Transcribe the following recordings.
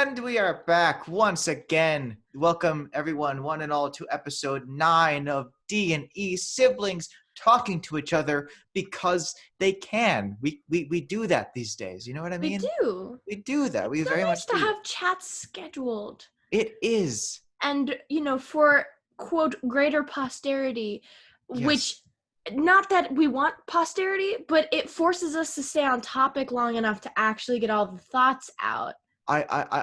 And we are back once again. Welcome everyone, one and all, to episode 9 of D&E Siblings talking to each other because they can. We do that these days. You know what I mean? We do. We do that. We It's very nice much to do. have chats scheduled. It is. And, for, quote, greater posterity, Yes. which, not that we want posterity, but it forces us to stay on topic long enough to actually get all the thoughts out.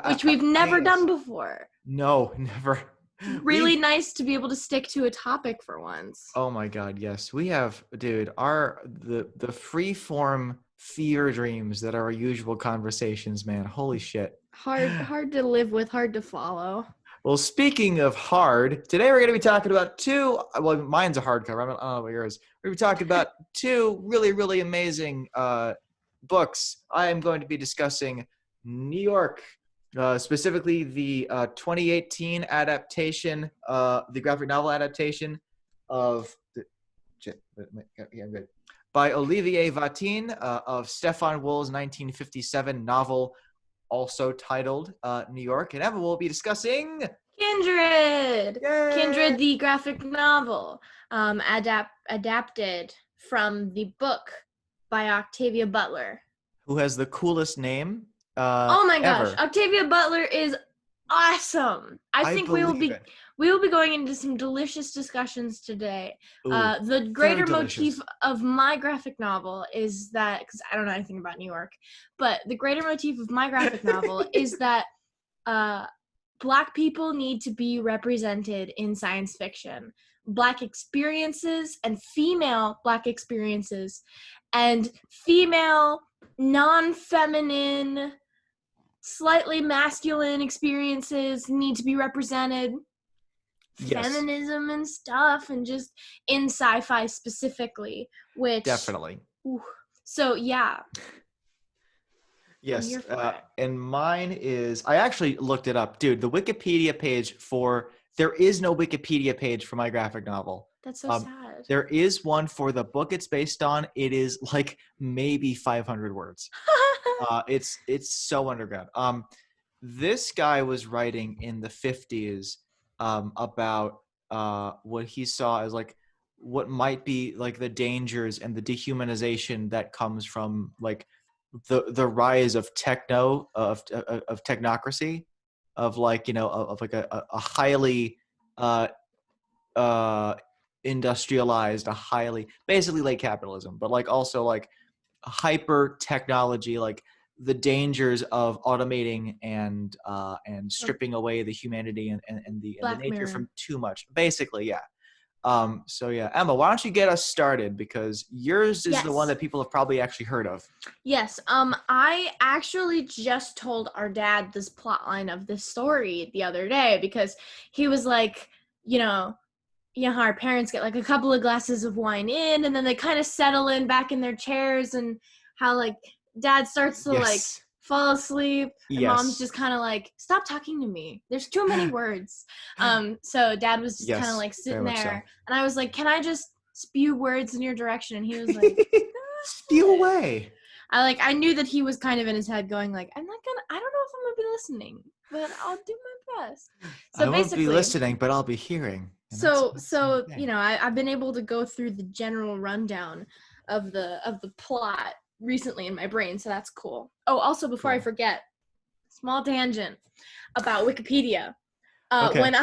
Which we've never done before. No, never. Really nice to be able to stick to a topic for once. Oh my God, yes. We have, dude, the free form fear dreams that are our usual conversations, man. Holy shit. Hard to live with, hard to follow. Well, speaking of hard, today we're going to be talking about mine's a hardcover. I don't know about yours. We're going to be talking about two really, really amazing books. I am going to be discussing Niourk, specifically the 2018 adaptation, the graphic novel adaptation of by Olivier Vatine of Stefan Wul's 1957 novel, also titled Niourk. And Emma will be discussing Kindred. Yay! Kindred, the graphic novel, adapted from the book by Octavia Butler. Who has the coolest name oh my gosh, ever. Octavia Butler is awesome. I think we will be going into some delicious discussions today. Ooh, the greater motif of my graphic novel is that, because I don't know anything about Niourk, but the greater motif of my graphic novel is that Black people need to be represented in science fiction. Black experiences and female Black experiences and female non-feminine, slightly masculine experiences need to be represented. Yes. Feminism and stuff, and just in sci-fi specifically, which definitely. So yeah. Yes, and mine is, I actually looked it up. Dude, the Wikipedia page there is no Wikipedia page for my graphic novel. That's so sad. There is one for the book it's based on. It is like maybe 500 words. It's so underground. This guy was writing in the 50s about what he saw as like what might be like the dangers and the dehumanization that comes from like the rise of technocracy, of like, you know, of like a highly industrialized, a highly basically like capitalism, but like also like hyper technology, like the dangers of automating and stripping away the humanity and the nature from too much, basically. Yeah. So yeah, Emma, why don't you get us started, because yours is the one that people have probably actually heard of. Yes. I actually just told our dad this plot line of this story the other day, because he was like, you know how our parents get like a couple of glasses of wine in, and then they kind of settle in back in their chairs, and how like dad starts to like fall asleep, and mom's just kind of like, stop talking to me, there's too many words. So dad was just kind of like sitting there, and I was like, can I just spew words in your direction? And he was like, spew away. I knew that he was kind of in his head going like, I don't know if I'm gonna be listening, but I'll do my best. So I won't be listening, but I'll be hearing. So you know, I've been able to go through the general rundown of the plot recently in my brain, so that's cool. Oh, also before I forget, small tangent about Wikipedia. When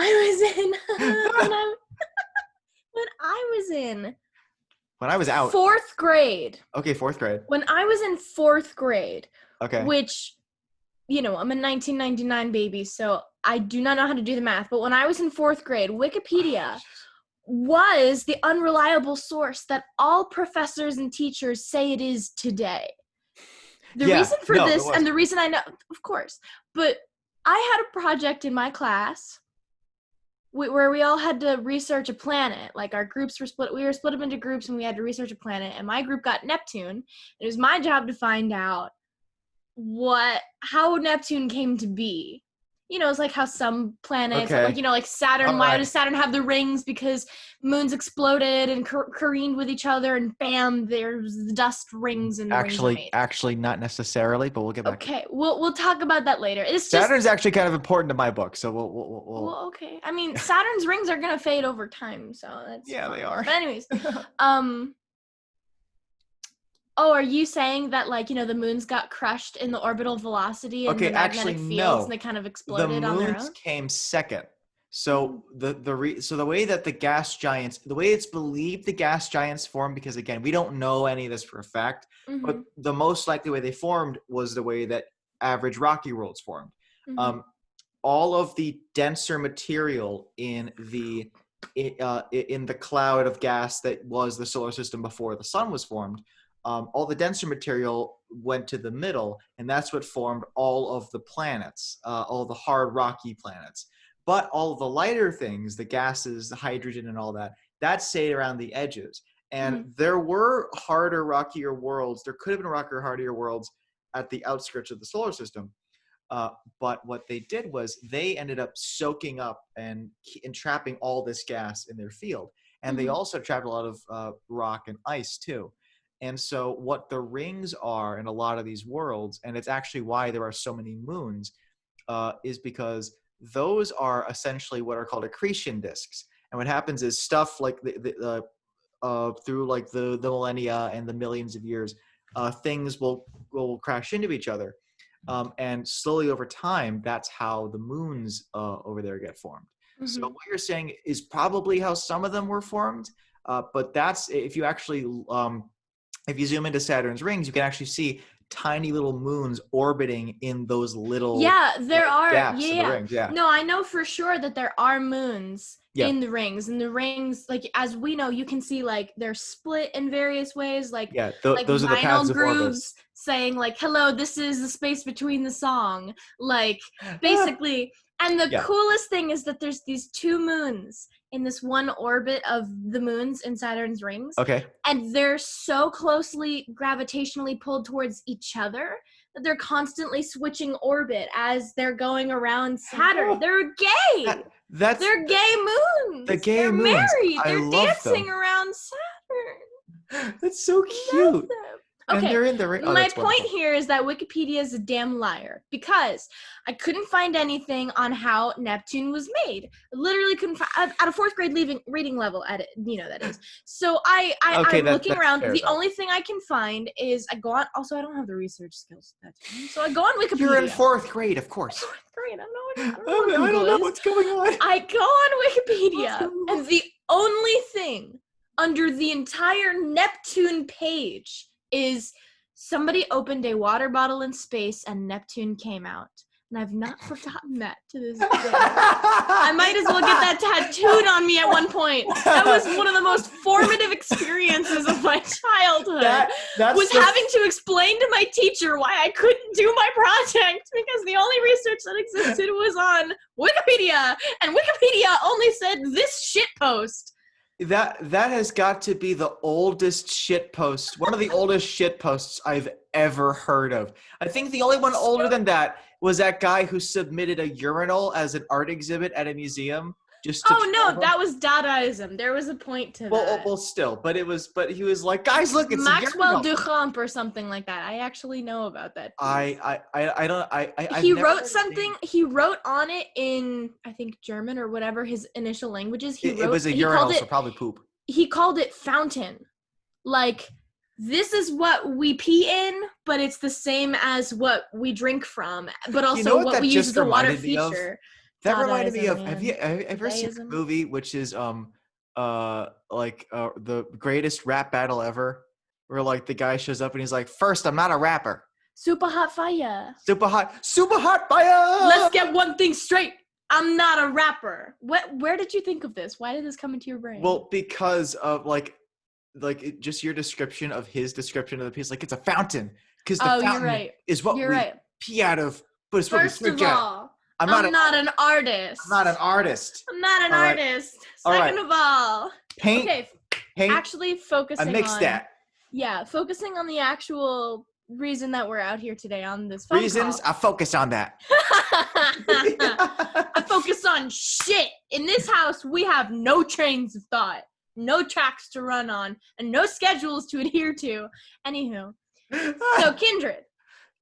I was out fourth grade. Okay, fourth grade. When I was in fourth grade. Okay. Which, you know, I'm a 1999 baby, so I do not know how to do the math. But when I was in fourth grade, Wikipedia was the unreliable source that all professors and teachers say it is today. The reason for this, and the reason I know, of course, but I had a project in my class where we all had to research a planet. Like our groups were split. We were split up into groups, and we had to research a planet. And my group got Neptune. It was my job to find out how Neptune came to be. you know, it's like how some planets, Okay. like, you know, like Saturn, All why right. does Saturn have the rings? Because moons exploded and careened with each other, and bam, there's dust rings, and the rings are made. Actually, not necessarily, but we'll get back. Okay, we'll talk about that later. It's just Saturn's actually kind of important to my book, so we'll well, okay. I mean, Saturn's rings are gonna fade over time, so that's yeah, fine. they are. But anyways, oh, are you saying that, like, you know, the moons got crushed in the orbital velocity and Okay, the magnetic actually, fields, no. and they kind of The exploded on their moons own? came second. So the way that the gas giants, the way it's believed the gas giants formed, because again, we don't know any of this for a fact, but Mm-hmm. the most likely way they formed was the way that average rocky worlds formed. Mm-hmm. All of the denser material in the cloud of gas that was the solar system before the sun was formed, all the denser material went to the middle, and that's what formed all of the planets, all the hard rocky planets. But all of the lighter things, the gases, the hydrogen and all that, that stayed around the edges. And there were harder, rockier worlds. There could have been rockier, hardier worlds at the outskirts of the solar system. But what they did was they ended up soaking up and entrapping all this gas in their field. And they also trapped a lot of rock and ice too. And so what the rings are in a lot of these worlds, and it's actually why there are so many moons, is because those are essentially what are called accretion disks. And what happens is stuff like through like the millennia and the millions of years, things will crash into each other. And slowly over time, that's how the moons over there get formed. So what you're saying is probably how some of them were formed, but that's if you actually if you zoom into Saturn's rings, you can actually see tiny little moons orbiting in those little there are gaps in the rings. Yeah. No, I know for sure that there are moons Yeah. in the rings, and the rings, like, as we know, you can see, like, they're split in various ways, like Those are the paths vinyl of grooves orbits. saying, like, hello, this is the space between the song, like, basically. And the coolest thing is that there's these two moons in this one orbit of the moons in Saturn's rings. Okay. And they're so closely gravitationally pulled towards each other that they're constantly switching orbit as they're going around Saturn. They're gay. They're gay moons. The gay they're moons. married. I They're love dancing them. around Saturn. That's so cute. Okay, and they're in the ring. Oh, my point here is that Wikipedia is a damn liar, because I couldn't find anything on how Neptune was made. I literally couldn't find at a fourth grade reading level at it, you know, that is. So I'm looking around. The only thing I can find is I go on. Also, I don't have the research skills at that time, so I go on Wikipedia. You're in fourth grade, of course. Fourth grade. I don't know what's going on. I go on Wikipedia, and the only thing under the entire Neptune page is somebody opened a water bottle in space and Neptune came out. And I've not forgotten that to this day. I might as well get that tattooed on me at one point. That was one of the most formative experiences of my childhood. Having to explain to my teacher why I couldn't do my project, because the only research that existed was on Wikipedia, and Wikipedia only said this shit post. That has got to be the oldest shit post, one of the oldest shit posts I've ever heard of. I think the only one older than that was that guy who submitted a urinal as an art exhibit at a museum. That was Dadaism. There was a point to that. Well, still, but he was like, guys, look, it's Maxwell Duchamp or something like that. I actually know about that piece. He wrote something. He wrote on it in, I think, German or whatever his initial language is. It was a urinal, so probably poop. He called it fountain. Like, this is what we pee in, but it's the same as what we drink from, but also what we use as a water feature. That reminded me of, have you ever seen a movie which is the greatest rap battle ever, where like the guy shows up and he's like, first, I'm not a rapper. Super hot fire. Super hot fire. Let's get one thing straight. I'm not a rapper. Where did you think of this? Why did this come into your brain? Well, because of just your description of his description of the piece, like it's a fountain, because the fountain is what we pee out of, but it's what we drink out. I'm not an artist. I'm not an artist. Second of all, paint. Actually focusing I mixed that. Yeah, focusing on the actual reason that we're out here today on this phone Reasons, call. I focus on that. I focus on shit. In this house, we have no trains of thought, no tracks to run on, and no schedules to adhere to. Anywho, so Kindred.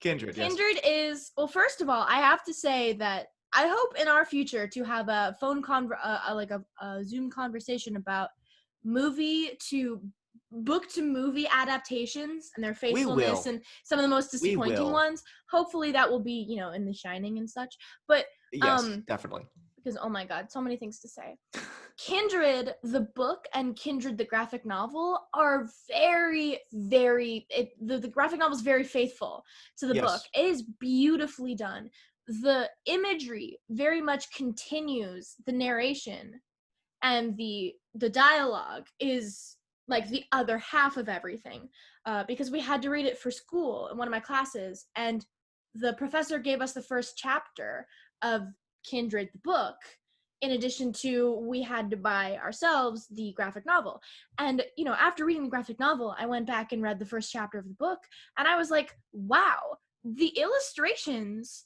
Kindred, yes. Kindred is, well, first of all, I have to say that I hope in our future to have a phone like a Zoom conversation about book to movie adaptations and their faithfulness and some of the most disappointing ones. Hopefully that will be, in The Shining and such. But yes, definitely. Because oh my god, so many things to say. Kindred, the book, and Kindred, the graphic novel, are very, very. The graphic novel is very faithful to the book. It is beautifully done. The imagery very much continues the narration, and the dialogue is like the other half of everything. Because we had to read it for school in one of my classes, and the professor gave us the first chapter of Kindred, the book, in addition to we had to buy ourselves the graphic novel. And after reading the graphic novel, I went back and read the first chapter of the book, and I was like, wow, the illustrations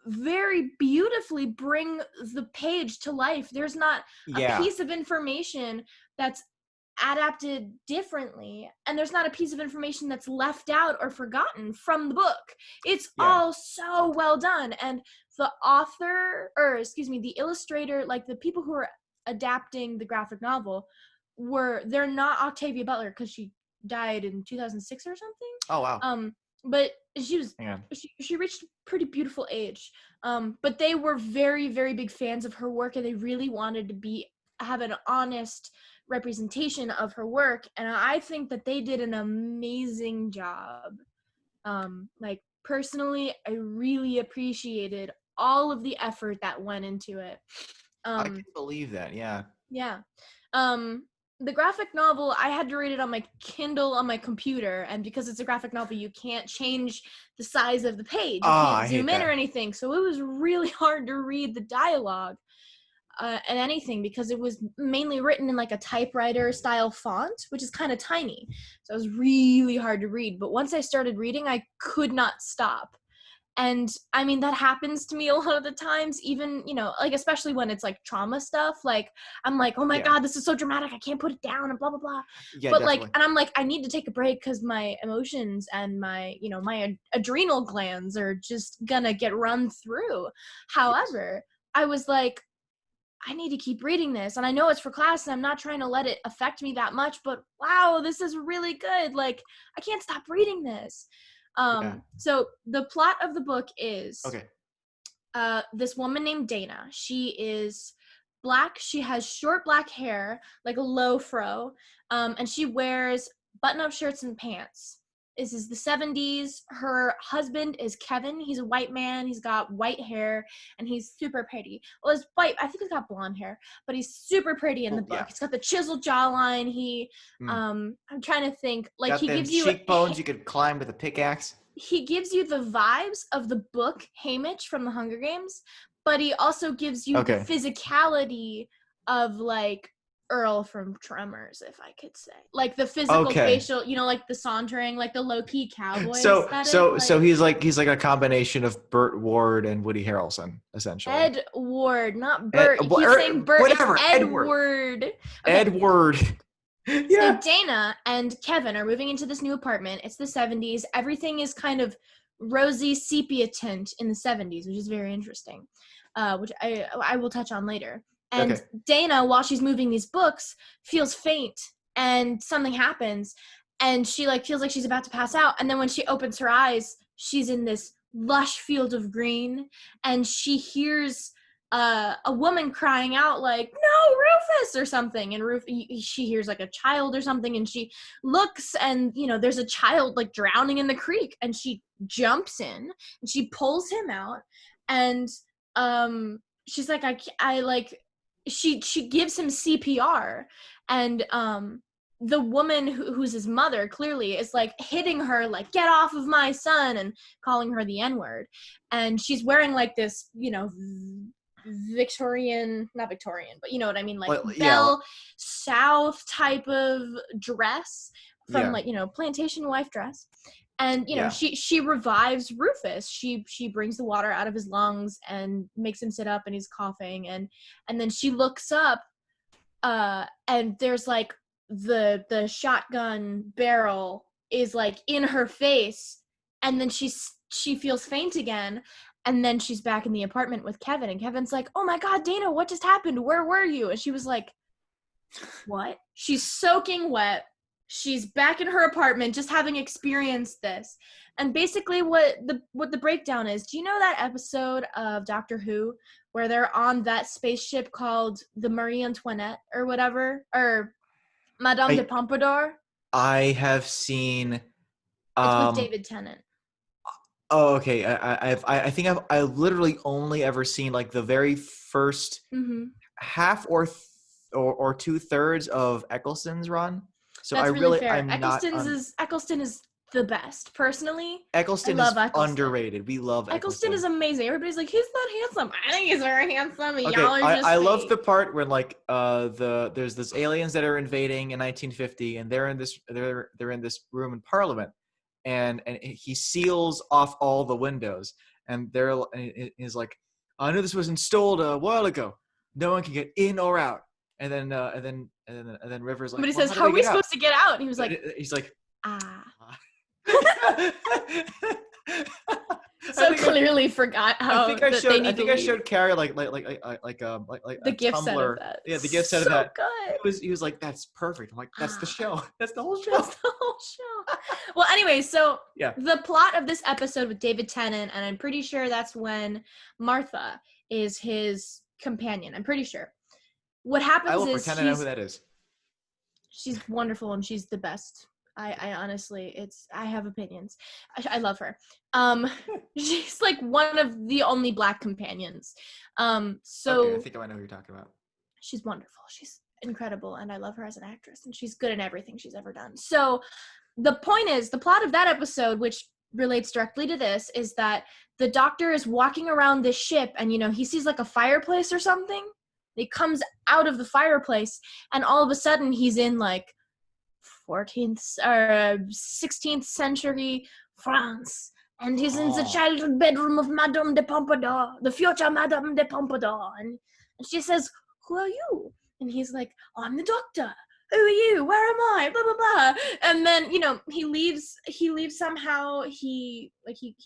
very beautifully bring the page to life. There's not a piece of information that's adapted differently, and there's not a piece of information that's left out or forgotten from the book. It's all so well done. And the the illustrator, like the people who are adapting the graphic novel, they're not Octavia Butler, because she died in 2006 or something. Oh wow. But she reached a pretty beautiful age. But they were very, very big fans of her work, and they really wanted to have an honest representation of her work, and I think that they did an amazing job. Like personally, I really appreciated all of the effort that went into it. I can believe that. Yeah. The graphic novel, I had to read it on my Kindle on my computer, and because it's a graphic novel, you can't change the size of the page. You can't zoom in or anything, so it was really hard to read the dialogue and anything, because it was mainly written in like a typewriter style font, which is kind of tiny, so it was really hard to read. But once I started reading, I could not stop. And I mean, that happens to me a lot of the times, even, like especially when it's like trauma stuff. Like I'm like, oh my god, this is so dramatic, I can't put it down, and blah blah blah. But definitely. Like, and I'm like, I need to take a break because my emotions and my my adrenal glands are just gonna get run through. However, I was like, I need to keep reading this, and I know it's for class, and I'm not trying to let it affect me that much, but wow, this is really good. Like, I can't stop reading this. So the plot of the book is this woman named Dana. She is black. She has short black hair, like a low fro, and she wears button-up shirts and pants. This is the 70s. Her husband is Kevin. He's a white man. He's got white hair, and he's super pretty. Well, he's white. I think he's got blonde hair, but he's super pretty in the book. He's got the chiseled jawline. I'm trying to think. Like, he gives you cheekbones you could climb with a pickaxe. He gives you the vibes of the book Haymitch from the Hunger Games, but he also gives you the physicality of like Earl from Tremors, if I could say, like the physical facial, like the sauntering, like the low-key cowboy aesthetic. So he's like a combination of Burt Ward and Woody Harrelson, essentially. Ed Ward, not Burt. He's saying Burt. Whatever. It's Edward. Edward. So Dana and Kevin are moving into this new apartment. It's the 70s. Everything is kind of rosy sepia tint in the 70s, which is very interesting, which I will touch on later. And Dana, while she's moving these books, feels faint, and something happens, and she feels like she's about to pass out. And then when she opens her eyes, she's in this lush field of green, and she hears a woman crying out like, "No, Rufus!" or something. And she hears like a child or something, and she looks, and there's a child like drowning in the creek, and she jumps in and she pulls him out, and she's like, she gives him CPR, and the woman who's his mother clearly is like hitting her, like, "Get off of my son," and calling her the N-word. And she's wearing like this, Victorian, not Victorian, but you know what I mean, like Belle South type of dress from like, plantation wife dress. And Yeah. she revives Rufus. She brings the water out of his lungs and makes him sit up, and he's coughing, and then she looks up, and there's like the shotgun barrel is like in her face, and then she feels faint again, and then she's back in the apartment with Kevin, and Kevin's like, "Oh my God, Dana, what just happened? Where were you?" And she was like, "What?" She's soaking wet. She's back in her apartment, just having experienced this. And basically what the breakdown is, do you know that episode of Doctor Who where they're on that spaceship called the Marie Antoinette or whatever, or Madame de Pompadour? I have seen. It's with David Tennant. Oh, okay. I think I've literally only ever seen like the very first half or 2/3 of Eccleston's run. So That's I really really fair. I'm not. Eccleston is the best. Personally, Eccleston I is love Eccleston. underrated. We love Eccleston Eccleston. is amazing. Everybody's like, he's not handsome. I think he's very handsome. Okay, Y'all are just I love fake. the part when like there's this aliens that are invading in 1950, and they're in this room in Parliament, and he seals off all the windows, and he's like, I knew this was installed a while ago. No one can get in or out. And then River's like, But he well, says, how are we supposed to get out? And he was like, he's like, ah. I So clearly forgot how. I think I showed Carrie like the gift Tumblr. set of that. Yeah, the gift set so of that. Good. He was like, that's perfect. I'm like, that's the show. That's the whole show. That's the whole show. Well, anyway, so yeah, the plot of this episode with David Tennant, and I'm pretty sure that's when Martha is his companion. I'm pretty sure. What happens I will is pretend I know who that is. She's wonderful and she's the best. I honestly, I have opinions. I love her. She's like one of the only Black companions. So okay, I think I know who you're talking about. She's wonderful. She's incredible, and I love her as an actress, and she's good in everything she's ever done. So the point is, the plot of that episode, which relates directly to this, is that the Doctor is walking around this ship, and he sees like a fireplace or something. He comes out of the fireplace, and all of a sudden he's in like 14th or 16th century France, and he's in the childhood bedroom of Madame de Pompadour, the future Madame de Pompadour, and she says, "Who are you?" And he's like, "I'm the Doctor. Who are you? Where am I? Blah blah blah." And then he leaves somehow. He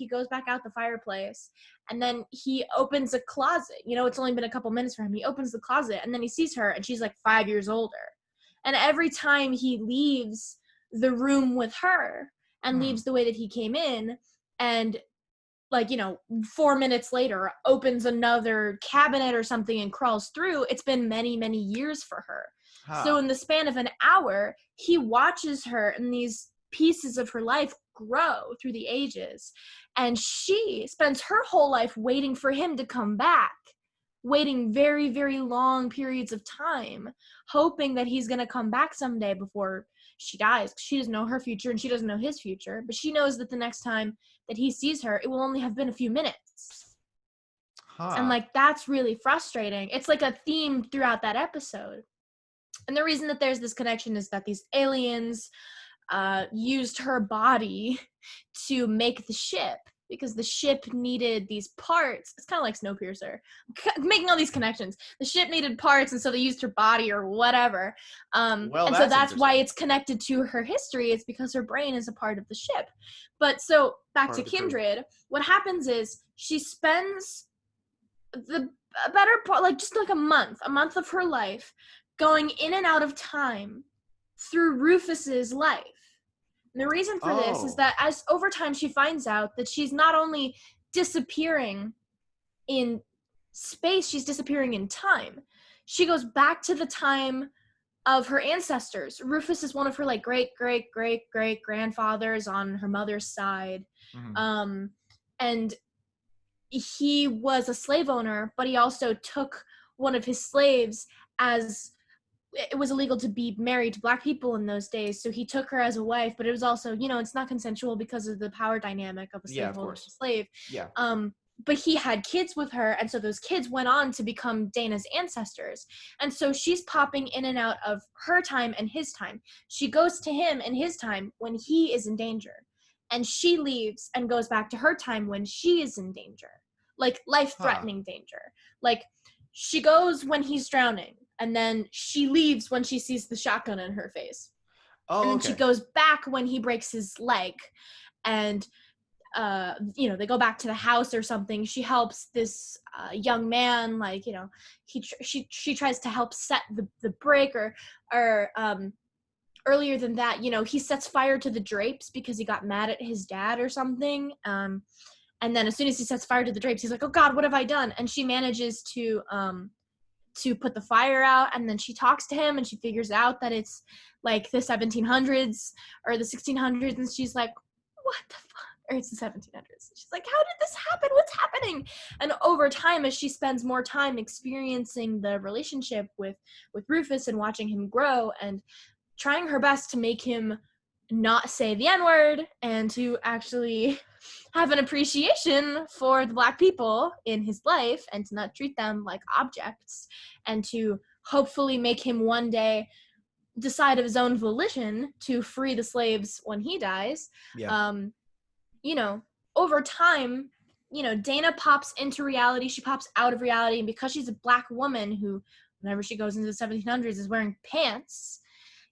goes back out the fireplace, and then he opens a closet. It's only been a couple minutes for him. He opens the closet, and then he sees her, and she's like 5 years older. And every time he leaves the room with her and leaves the way that he came in, and 4 minutes later opens another cabinet or something and crawls through, it's been many, many years for her. So in the span of an hour, he watches her and these pieces of her life grow through the ages. And she spends her whole life waiting for him to come back. Waiting very, very long periods of time, hoping that he's going to come back someday before she dies. She doesn't know her future and she doesn't know his future, but she knows that the next time that he sees her, it will only have been a few minutes. And that's really frustrating. It's like a theme throughout that episode. And the reason that there's this connection is that these aliens used her body to make the ship, because the ship needed these parts. It's kind of like Snowpiercer. Making all these connections. The ship needed parts, and so they used her body or whatever. And so that's why it's connected to her history. It's because her brain is a part of the ship. But so back to Kindred, what happens is she spends the better part, like just like a month of her life going in and out of time through Rufus's life. And the reason for this is that as over time she finds out that she's not only disappearing in space, she's disappearing in time. She goes back to the time of her ancestors. Rufus is one of her like great grandfathers on her mother's side. And he was a slave owner, but he also took one of his slaves, as it was illegal to be married to Black people in those days, so he took her as a wife, but it was also, it's not consensual because of the power dynamic of a slaveholder and a slave. Yeah. But he had kids with her, and so those kids went on to become Dana's ancestors. And so she's popping in and out of her time and his time. She goes to him in his time when he is in danger. and she leaves and goes back to her time when she is in danger, like life-threatening danger. Like, she goes when he's drowning, and then she leaves when she sees the shotgun in her face. And Oh, then she goes back when he breaks his leg, and they go back to the house or something. She helps this young man, like, she tries to help set the break, or earlier than that, he sets fire to the drapes because he got mad at his dad or something. And then as soon as he sets fire to the drapes, he's like, oh God, what have I done? And she manages to put the fire out, and then she talks to him, and she figures out that it's like the 1700s or the 1600s, and she's like, what the fuck? Or it's the 1700s. She's like, how did this happen? What's happening? And over time, as she spends more time experiencing the relationship with Rufus and watching him grow and trying her best to make him not say the N-word and to actually have an appreciation for the Black people in his life and to not treat them like objects, and to hopefully make him one day decide of his own volition to free the slaves when he dies. Over time, Dana pops into reality, she pops out of reality, and because she's a Black woman who, whenever she goes into the 1700s, is wearing pants,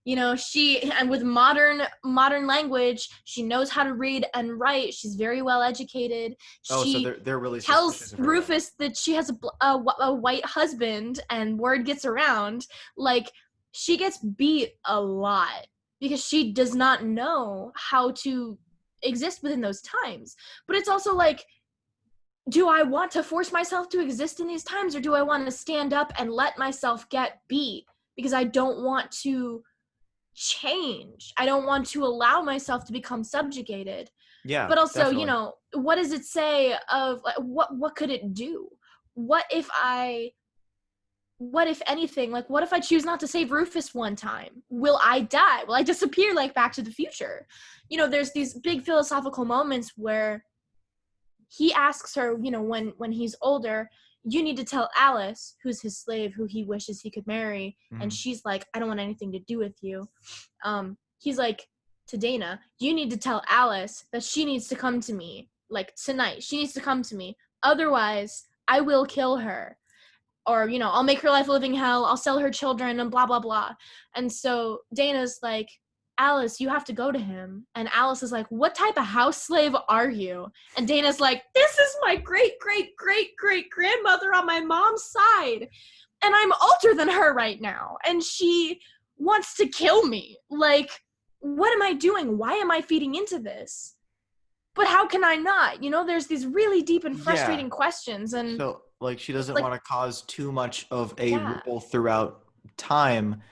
and with modern language, she knows how to read and write. She's very well educated. So they're really suspicious tells of her, Rufus that she has a white husband, and word gets around. Like, she gets beat a lot because she does not know how to exist within those times. But it's also like, do I want to force myself to exist in these times, or do I want to stand up and let myself get beat because I don't want to change? I don't want to allow myself to become subjugated. Yeah. But also, definitely. what does it say of, like, what could it do? What if anything, like, what if I choose not to save Rufus one time? Will I die? Will I disappear like Back to the Future? There's these big philosophical moments where he asks her, when he's older, you need to tell Alice, who's his slave, who he wishes he could marry. And she's like, I don't want anything to do with you. He's like, to Dana, you need to tell Alice that she needs to come to me, like, tonight. She needs to come to me. Otherwise, I will kill her. Or, I'll make her life a living hell. I'll sell her children and blah, blah, blah. And so Dana's like, Alice, you have to go to him. And Alice is like, what type of house slave are you? And Dana's like, this is my great, great, great, great grandmother on my mom's side. And I'm older than her right now. And she wants to kill me. Like, what am I doing? Why am I feeding into this? But how can I not? There's these really deep and frustrating questions. And so, like, she doesn't like, want to cause too much of a Yeah. ripple throughout time.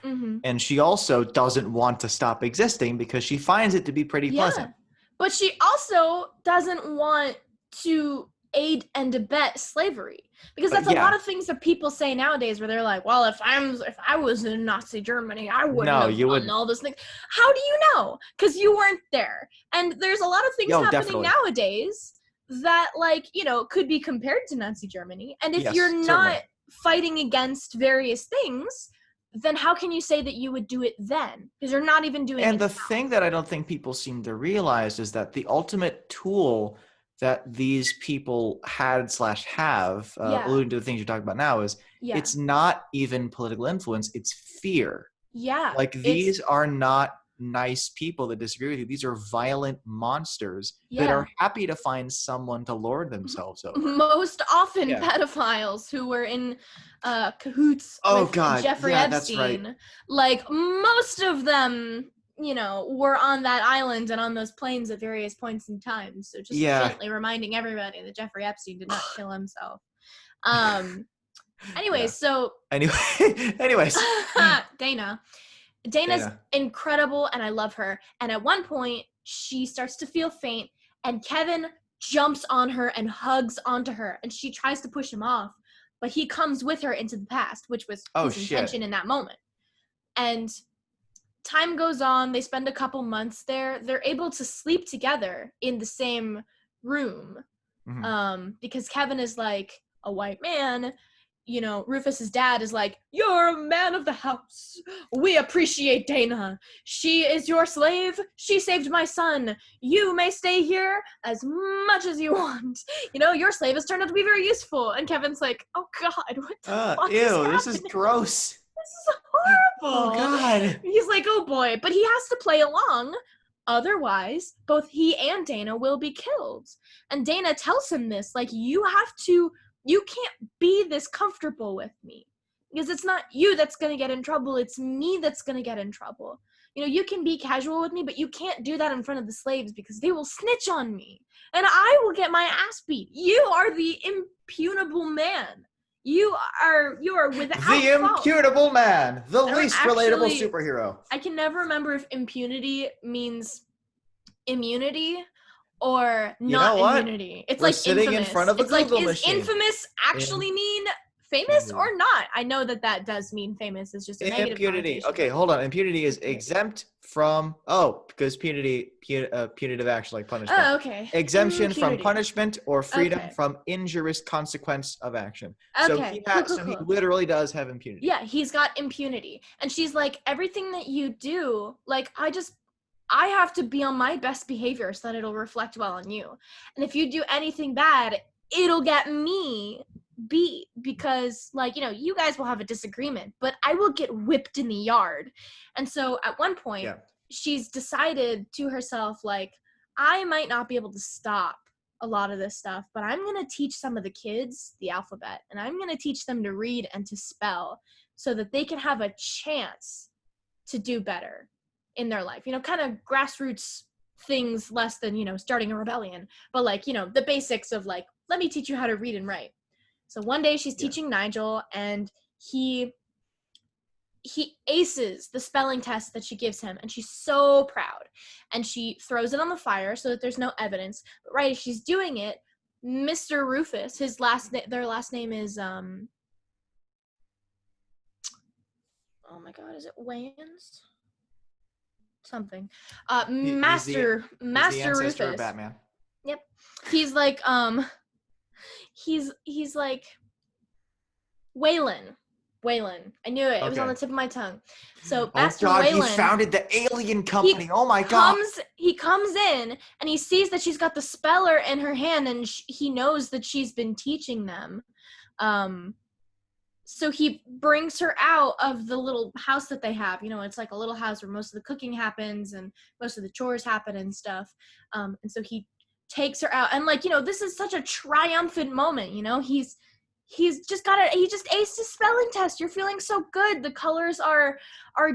And she also doesn't want to stop existing because she finds it to be pretty pleasant. But she also doesn't want to aid and abet slavery, because that's a lot of things that people say nowadays, where they're like, well, if I was in Nazi Germany, I wouldn't have done all those things. How do you know? Because you weren't there. And there's a lot of things happening nowadays that, like, could be compared to Nazi Germany. And if you're not fighting against various things, then how can you say that you would do it then? Because you're not even doing it. And the thing that I don't think people seem to realize is that the ultimate tool that these people had/have, alluding to the things you're talking about now, is it's not even political influence, it's fear. Yeah. Like, these are not nice people that disagree with you. These are violent monsters that are happy to find someone to lord themselves over. Most often pedophiles who were in cahoots with Jeffrey Epstein. That's right. Like, most of them, were on that island and on those planes at various points in time. So just gently reminding everybody that Jeffrey Epstein did not kill himself. Anyways, Dana's incredible, and I love her. And at one point, she starts to feel faint, and Kevin jumps on her and hugs onto her, and she tries to push him off, but he comes with her into the past, which was his intention in that moment. And time goes on. They spend a couple months there. They're able to sleep together in the same room, because Kevin is like a white man, Rufus's dad is like, "You're a man of the house. We appreciate Dana. She is your slave. She saved my son. You may stay here as much as you want. Your slave has turned out to be very useful." And Kevin's like, "Oh God, what the fuck is Ew, happening? this is gross. This is horrible." Oh God. He's like, "Oh boy," but he has to play along. Otherwise, both he and Dana will be killed. And Dana tells him this, like, you can't be this comfortable with me, because it's not you that's going to get in trouble. It's me that's going to get in trouble. You can be casual with me, but you can't do that in front of the slaves, because they will snitch on me and I will get my ass beat. You are the impunable man. You are without The fault. imputable man, the least relatable superhero. I can never remember if impunity means immunity or not immunity. It's We're like sitting infamous. in front of a it's Google like, machine. Is infamous actually mean famous or not? I know that does mean famous. It's just a negative impunity. connotation. Okay, hold on. Impunity is exempt from because punitive action, like punishment. Oh, okay. Exemption Impunity. from punishment or freedom from injurious consequence of action. Okay. So he literally does have impunity. Yeah, he's got impunity. And she's like, everything that you do, like, I have to be on my best behavior so that it'll reflect well on you. And if you do anything bad, it'll get me beat, because, like, you guys will have a disagreement, but I will get whipped in the yard. And so at one point, she's decided to herself, like, I might not be able to stop a lot of this stuff, but I'm going to teach some of the kids the alphabet, and I'm going to teach them to read and to spell so that they can have a chance to do better in their life. Kind of grassroots things, less than, starting a rebellion, but like, the basics of, like, let me teach you how to read and write. So one day she's teaching Nigel, and he aces the spelling test that she gives him, and she's so proud, and she throws it on the fire so that there's no evidence. But right as she's doing it, Mr. Rufus, their last name is oh my God, is it Wayans? Something. Master Rufus. Of Batman. Yep. He's like he's like Waylon. I knew it. It was on the tip of my tongue. So Master Waylon, he founded the alien company. Oh my God. He comes in and he sees that she's got the speller in her hand, and he knows that she's been teaching them. So he brings her out of the little house that they have. It's like a little house where most of the cooking happens and most of the chores happen and stuff. And so he takes her out, and, like, this is such a triumphant moment. He's just he just aced his spelling test. You're feeling so good. The colors are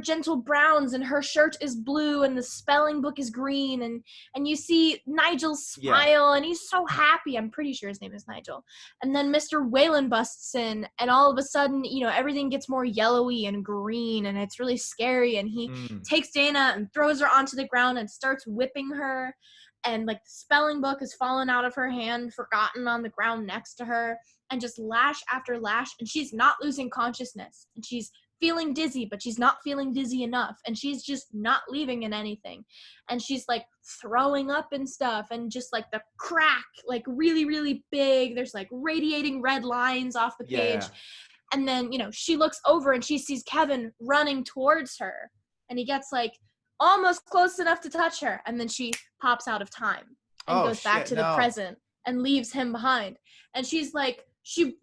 gentle browns, and her shirt is blue, and the spelling book is green, and you see Nigel smile, and he's so happy. I'm pretty sure his name is Nigel. And then Mr. Whalen busts in, and all of a sudden, everything gets more yellowy and green, and it's really scary. And he takes Dana and throws her onto the ground and starts whipping her. And, like, the spelling book has fallen out of her hand, forgotten on the ground next to her, and just lash after lash, and she's not losing consciousness, and she's feeling dizzy, but she's not feeling dizzy enough, and she's just not leaving in anything, and she's, like, throwing up and stuff, and just, like, the crack, like, really, really big. There's, like, radiating red lines off the page. And then, she looks over and she sees Kevin running towards her, and he gets, like, almost close enough to touch her, and then she pops out of time and goes back to the present and leaves him behind. And she's like, she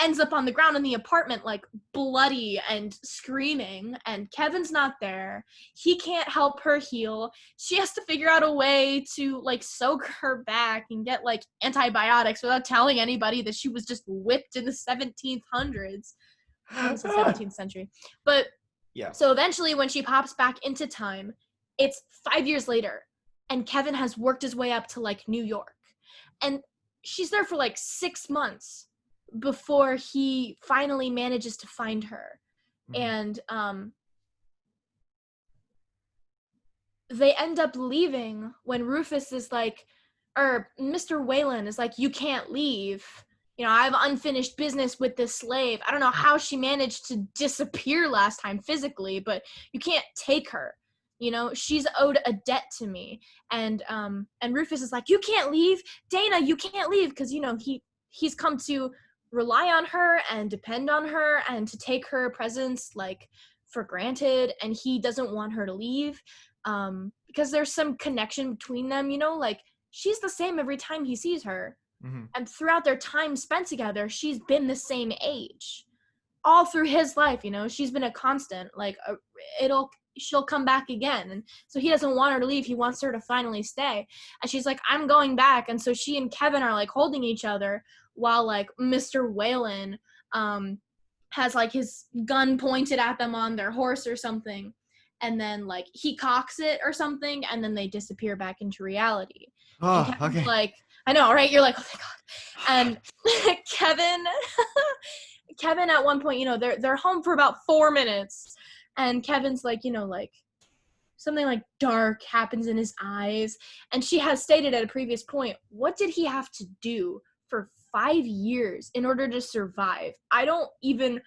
ends up on the ground in the apartment, like, bloody and screaming, and Kevin's not there. He can't help her heal. She has to figure out a way to, like, soak her back and get, like, antibiotics without telling anybody that she was just whipped in the 1700s. It's the 17th century. But so eventually, when she pops back into time, it's 5 years later, and Kevin has worked his way up to, like, New York. And she's there for, like, 6 months before he finally manages to find her. And they end up leaving when Rufus is like, or Mr. Whalen is like, you can't leave. I have unfinished business with this slave. I don't know how she managed to disappear last time physically, but you can't take her. She's owed a debt to me. And Rufus is like, you can't leave. Dana, you can't leave. Because, he's come to rely on her and depend on her and to take her presence like for granted, and he doesn't want her to leave because there's some connection between them, you know, like she's the same every time he sees her. Mm-hmm. And throughout their time spent together, she's been the same age all through his life, you know. She's been a constant, like she'll come back again. And so he doesn't want her to leave. He wants her to finally stay. And she's like, I'm going back. And so she and Kevin are like holding each other while like Mr. Whalen has like his gun pointed at them on their horse or something. And then like he cocks it or something, and then they disappear back into reality. And Oh, Kevin's okay. like, I know, right? You're like, oh my God. And Kevin at one point, you know, they're home for about 4 minutes, and Kevin's like, you know, like something like dark happens in his eyes. And she has stated at a previous point, what did he have to do for 5 years in order to survive? I don't even,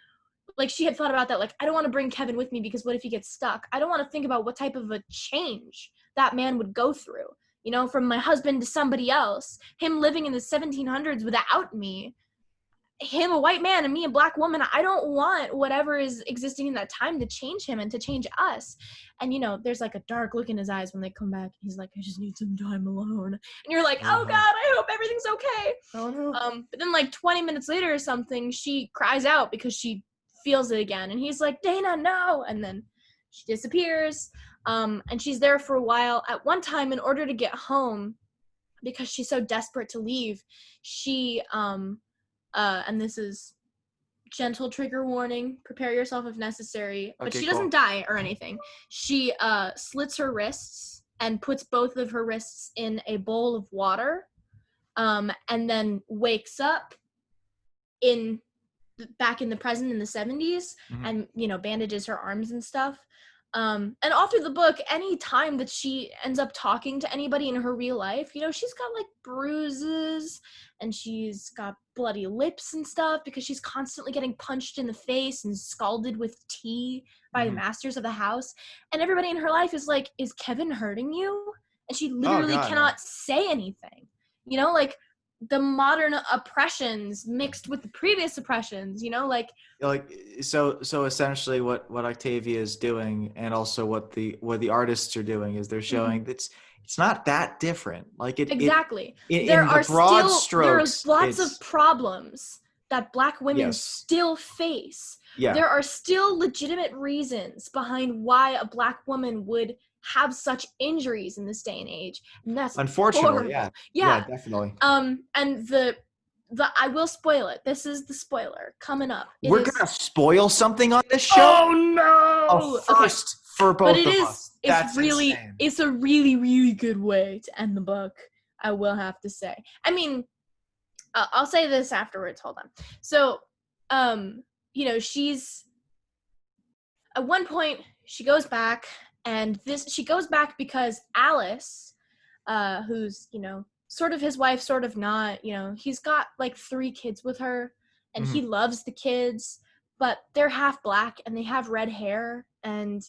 like, she had thought about that, like, I don't want to bring Kevin with me because what if he gets stuck? I don't want to think about what type of a change that man would go through, you know, from my husband to somebody else, him living in the 1700s without me, him a white man and me a black woman. I don't want whatever is existing in that time to change him and to change us. And you know, there's like a dark look in his eyes when they come back. He's like, I just need some time alone. And you're like, oh God, I hope everything's okay. Oh no. But then like 20 minutes later or something, she cries out because she feels it again. And he's like, Dana, no. And then she disappears. And she's there for a while. At one time, in order to get home, because she's so desperate to leave, she and this is gentle trigger warning, prepare yourself if necessary, but Okay, she cool. doesn't die or anything. She slits her wrists and puts both of her wrists in a bowl of water, and then wakes up back in the present in the 70s, and you know, bandages her arms and stuff. And all through the book, any time that she ends up talking to anybody in her real life, you know, she's got like bruises and she's got bloody lips and stuff because she's constantly getting punched in the face and scalded with tea by the masters of the house. And everybody in her life is like, is Kevin hurting you? And she literally cannot say anything, you know, like the modern oppressions mixed with the previous oppressions, you know, like so essentially what Octavia is doing, and also what the artists are doing, is they're showing that it's not that different. Like exactly. In the broad strokes, there are lots of problems that Black women still face. Yeah. There are still legitimate reasons behind why a Black woman would have such injuries in this day and age, and that's unfortunately horrible. Yeah, definitely. And the I will spoil it. This is the spoiler coming up. We're gonna spoil something on this show. Oh no! A first for both of us. It's really insane. It's a really, really good way to end the book, I will have to say. I mean, I'll say this afterwards. Hold on. So, you know, she's at one point she goes back, and she goes back because Alice, who's, you know, sort of his wife, sort of not, you know, he's got like 3 kids with her, and he loves the kids, but they're half Black and they have red hair, and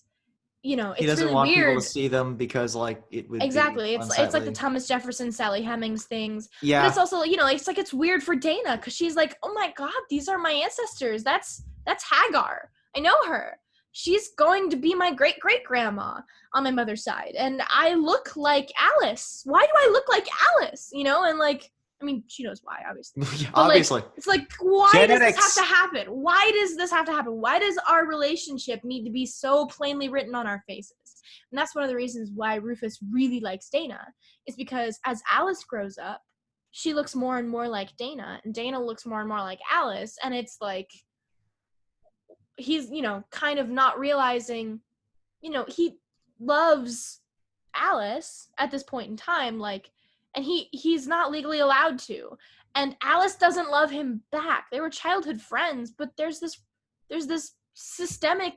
you know, it's he doesn't really want weird. people to see them because like it would exactly be it's like the Thomas Jefferson, Sally Hemings things. Yeah. But it's also, you know, it's like it's weird for Dana because she's like, oh my God, these are my ancestors. That's Hagar. I know her. She's going to be my great great grandma on my mother's side, and I look like Alice. Why do I look like Alice? You know, and like, I mean, she knows why, obviously. But obviously. like, it's like, why Genetics. does this have to happen? Why does this have to happen? Why does our relationship need to be so plainly written on our faces? And that's one of the reasons why Rufus really likes Dana, is because as Alice grows up, she looks more and more like Dana, and Dana looks more and more like Alice, and it's like, he's, you know, kind of not realizing, you know, he loves Alice at this point in time, like, and he's not legally allowed to, and Alice doesn't love him back. They were childhood friends, but there's this system of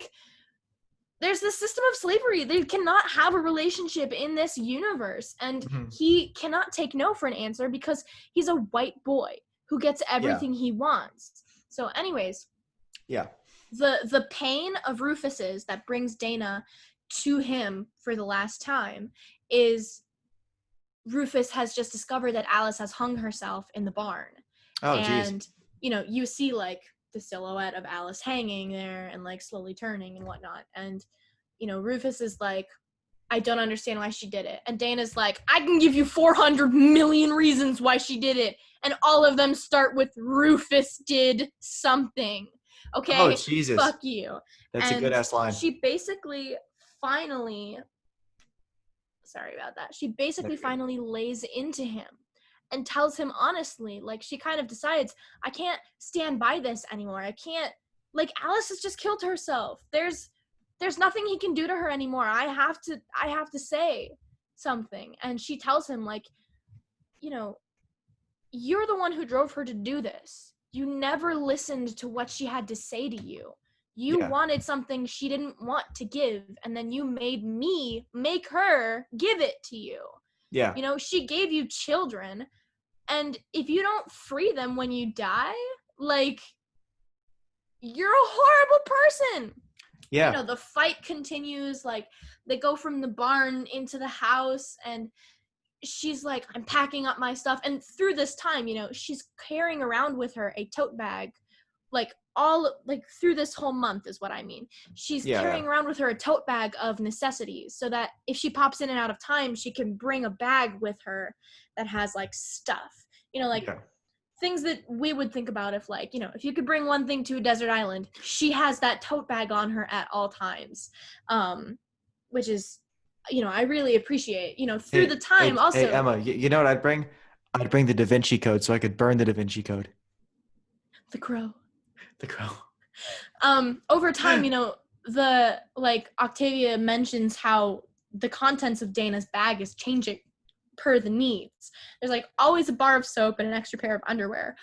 slavery. They cannot have a relationship in this universe, and he cannot take no for an answer because he's a white boy who gets everything he wants. So anyways, the pain of Rufus's that brings Dana to him for the last time is Rufus has just discovered that Alice has hung herself in the barn. Oh, and geez. you see like the silhouette of Alice hanging there and like slowly turning and whatnot. And, Rufus is like, I don't understand why she did it. And Dana's like, I can give you 400 million reasons why she did it. And all of them start with Rufus did something. Okay? Oh, Jesus. Fuck you. That's a good-ass line. She basically finally, sorry about that. She basically finally lays into him and tells him honestly, like, she kind of decides, I can't stand by this anymore. I can't, like, Alice has just killed herself. There's nothing he can do to her anymore. I have to say something. And she tells him, like, you're the one who drove her to do this. You never listened to what she had to say to you. You wanted something she didn't want to give, and then you made me make her give it to you. Yeah. She gave you children, and if you don't free them when you die, like, you're a horrible person. Yeah. The fight continues, like, they go from the barn into the house, and she's like, I'm packing up my stuff. And through this time, she's carrying around with her a tote bag, like, through this whole month is what I mean. She's carrying around with her a tote bag of necessities so that if she pops in and out of time, she can bring a bag with her that has, like, stuff. Things that we would think about if, like, if you could bring one thing to a desert island, she has that tote bag on her at all times, which is, I really appreciate, through the time also. Hey, Emma, you know what I'd bring? I'd bring the Da Vinci Code so I could burn the Da Vinci Code. The Crow. The Crow. Over time, Octavia mentions how the contents of Dana's bag is changing per the needs. There's, like, always a bar of soap and an extra pair of underwear.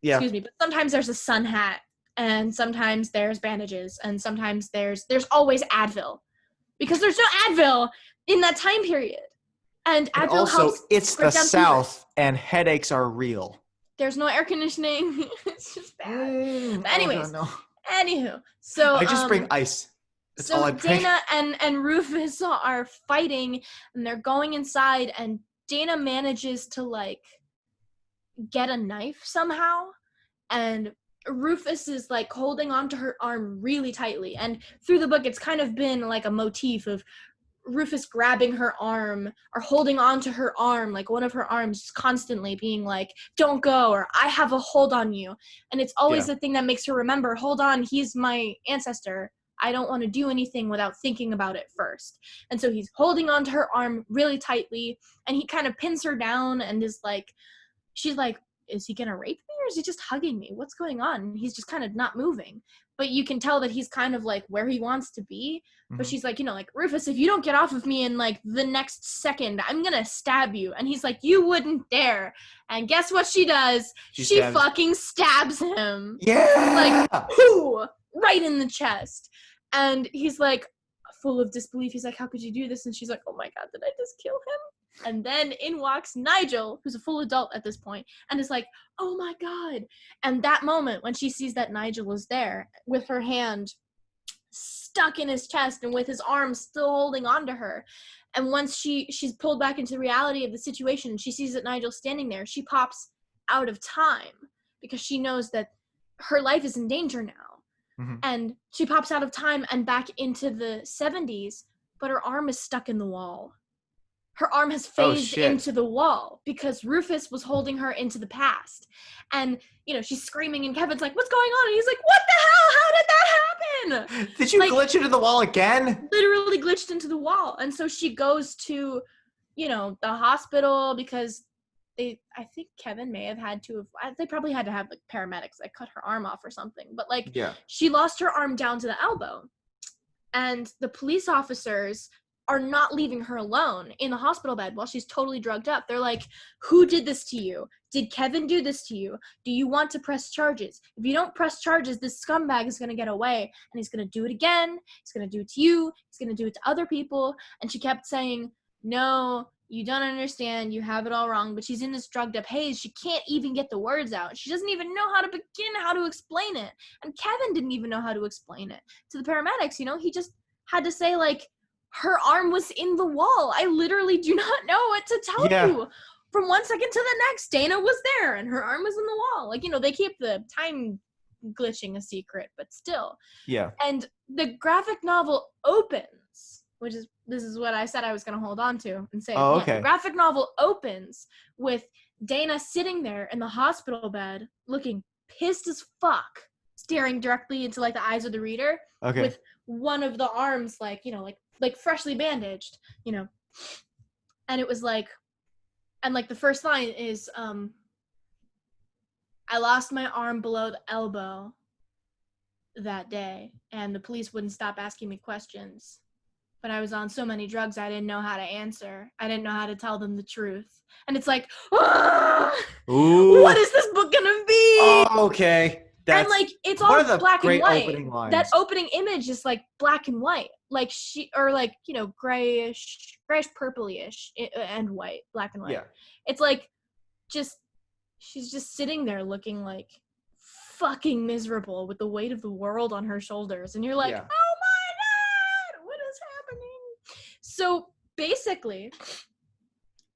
Yeah. Excuse me, but sometimes there's a sun hat, and sometimes there's bandages, and sometimes there's always Advil, because there's no Advil in that time period. And Advil also, helps it's the South, and headaches are real. There's no air conditioning. It's just bad. But anyways, anywho, so I just bring ice. That's all I bring. Dana and Rufus are fighting, and they're going inside, and Dana manages to, like, get a knife somehow, and Rufus is, like, holding onto her arm really tightly. And through the book, it's kind of been like a motif of Rufus grabbing her arm or holding onto her arm, like one of her arms, constantly being like, don't go, or I have a hold on you. And it's always the thing that makes her remember, hold on, he's my ancestor. I don't want to do anything without thinking about it first. And so he's holding onto her arm really tightly, and he kind of pins her down and is like, she's like, is he gonna rape me, or is he just hugging me? What's going on? And he's just kind of not moving. But you can tell that he's kind of, like, where he wants to be. Mm-hmm. But she's like, like, Rufus, if you don't get off of me in, like, the next second, I'm gonna stab you. And he's like, you wouldn't dare. And guess what she does? She fucking stabs him. Yeah! Like, whoo! Right in the chest. And he's like, full of disbelief. He's like, how could you do this? And she's like, oh my God, did I just kill him? And then in walks Nigel, who's a full adult at this point, and is like, oh my God. And that moment when she sees that Nigel was there with her hand stuck in his chest and with his arm still holding on to her. And once she's pulled back into the reality of the situation, she sees that Nigel's standing there. She pops out of time because she knows that her life is in danger now. Mm-hmm. And she pops out of time and back into the 70s, but her arm is stuck in the wall. Her arm has phased into the wall because Rufus was holding her into the past. And, she's screaming, and Kevin's like, what's going on? And he's like, what the hell? How did that happen? Did you glitch into the wall again? Literally glitched into the wall. And so she goes to, the hospital because I think Kevin may have had to have, they probably had to have, like, paramedics, like, cut her arm off or something. But, like, she lost her arm down to the elbow. And the police officers are not leaving her alone in the hospital bed while she's totally drugged up. They're like, who did this to you? Did Kevin do this to you? Do you want to press charges? If you don't press charges, this scumbag is going to get away, and he's going to do it again. He's going to do it to you. He's going to do it to other people. And she kept saying, no, you don't understand. You have it all wrong. But she's in this drugged up haze. She can't even get the words out. She doesn't even know how to begin, how to explain it. And Kevin didn't even know how to explain it to the paramedics. He just had to say, like, her arm was in the wall. I literally do not know what to tell you. from one second to the next, Dana was there and her arm was in the wall. Like, they keep the time glitching a secret, but still. Yeah. And the graphic novel opens, this is what I said I was going to hold on to and say. Oh, again. okay. The graphic novel opens with Dana sitting there in the hospital bed, looking pissed as fuck, staring directly into like the eyes of the reader, Okay. with one of the arms like freshly bandaged, and it was like, and like the first line is, I lost my arm below the elbow that day, and the police wouldn't stop asking me questions. But I was on so many drugs, I didn't know how to answer. I didn't know how to tell them the truth. And it's like, Ooh. What is this book gonna be? Oh, okay. And like, it's all black and white. That opening image is like black and white, like grayish purplyish and white, black and white. Yeah. It's like, she's just sitting there looking like fucking miserable with the weight of the world on her shoulders, and you're like, Yeah. oh my god, what is happening? So basically,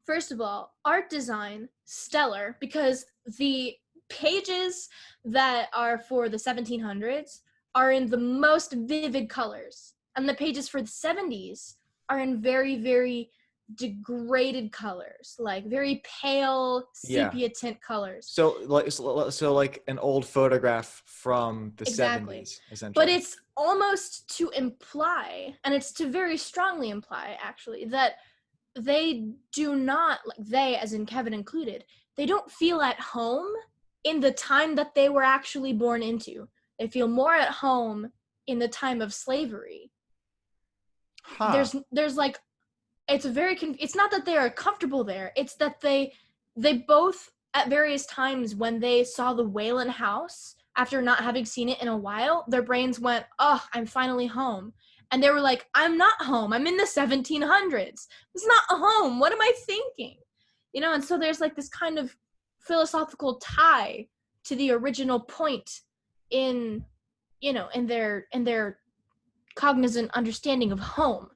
first of all, art design, stellar, because the pages that are for the 1700s are in the most vivid colors, and the pages for the 70s are in very, very degraded colors, like very pale sepia tint colors. So like an old photograph from the 70s, essentially. But it's almost to imply, and it's to very strongly imply, actually, that they do not, like they, as in Kevin included, they don't feel at home in the time that they were actually born into. They feel more at home in the time of slavery. There's like, it's not that they are comfortable there. It's that they both, at various times when they saw the Whalen house, after not having seen it in a while, their brains went, oh, I'm finally home. And they were like, I'm not home. I'm in the 1700s. It's not home. What am I thinking? And so there's like this kind of philosophical tie to the original point in their cognizant understanding of home,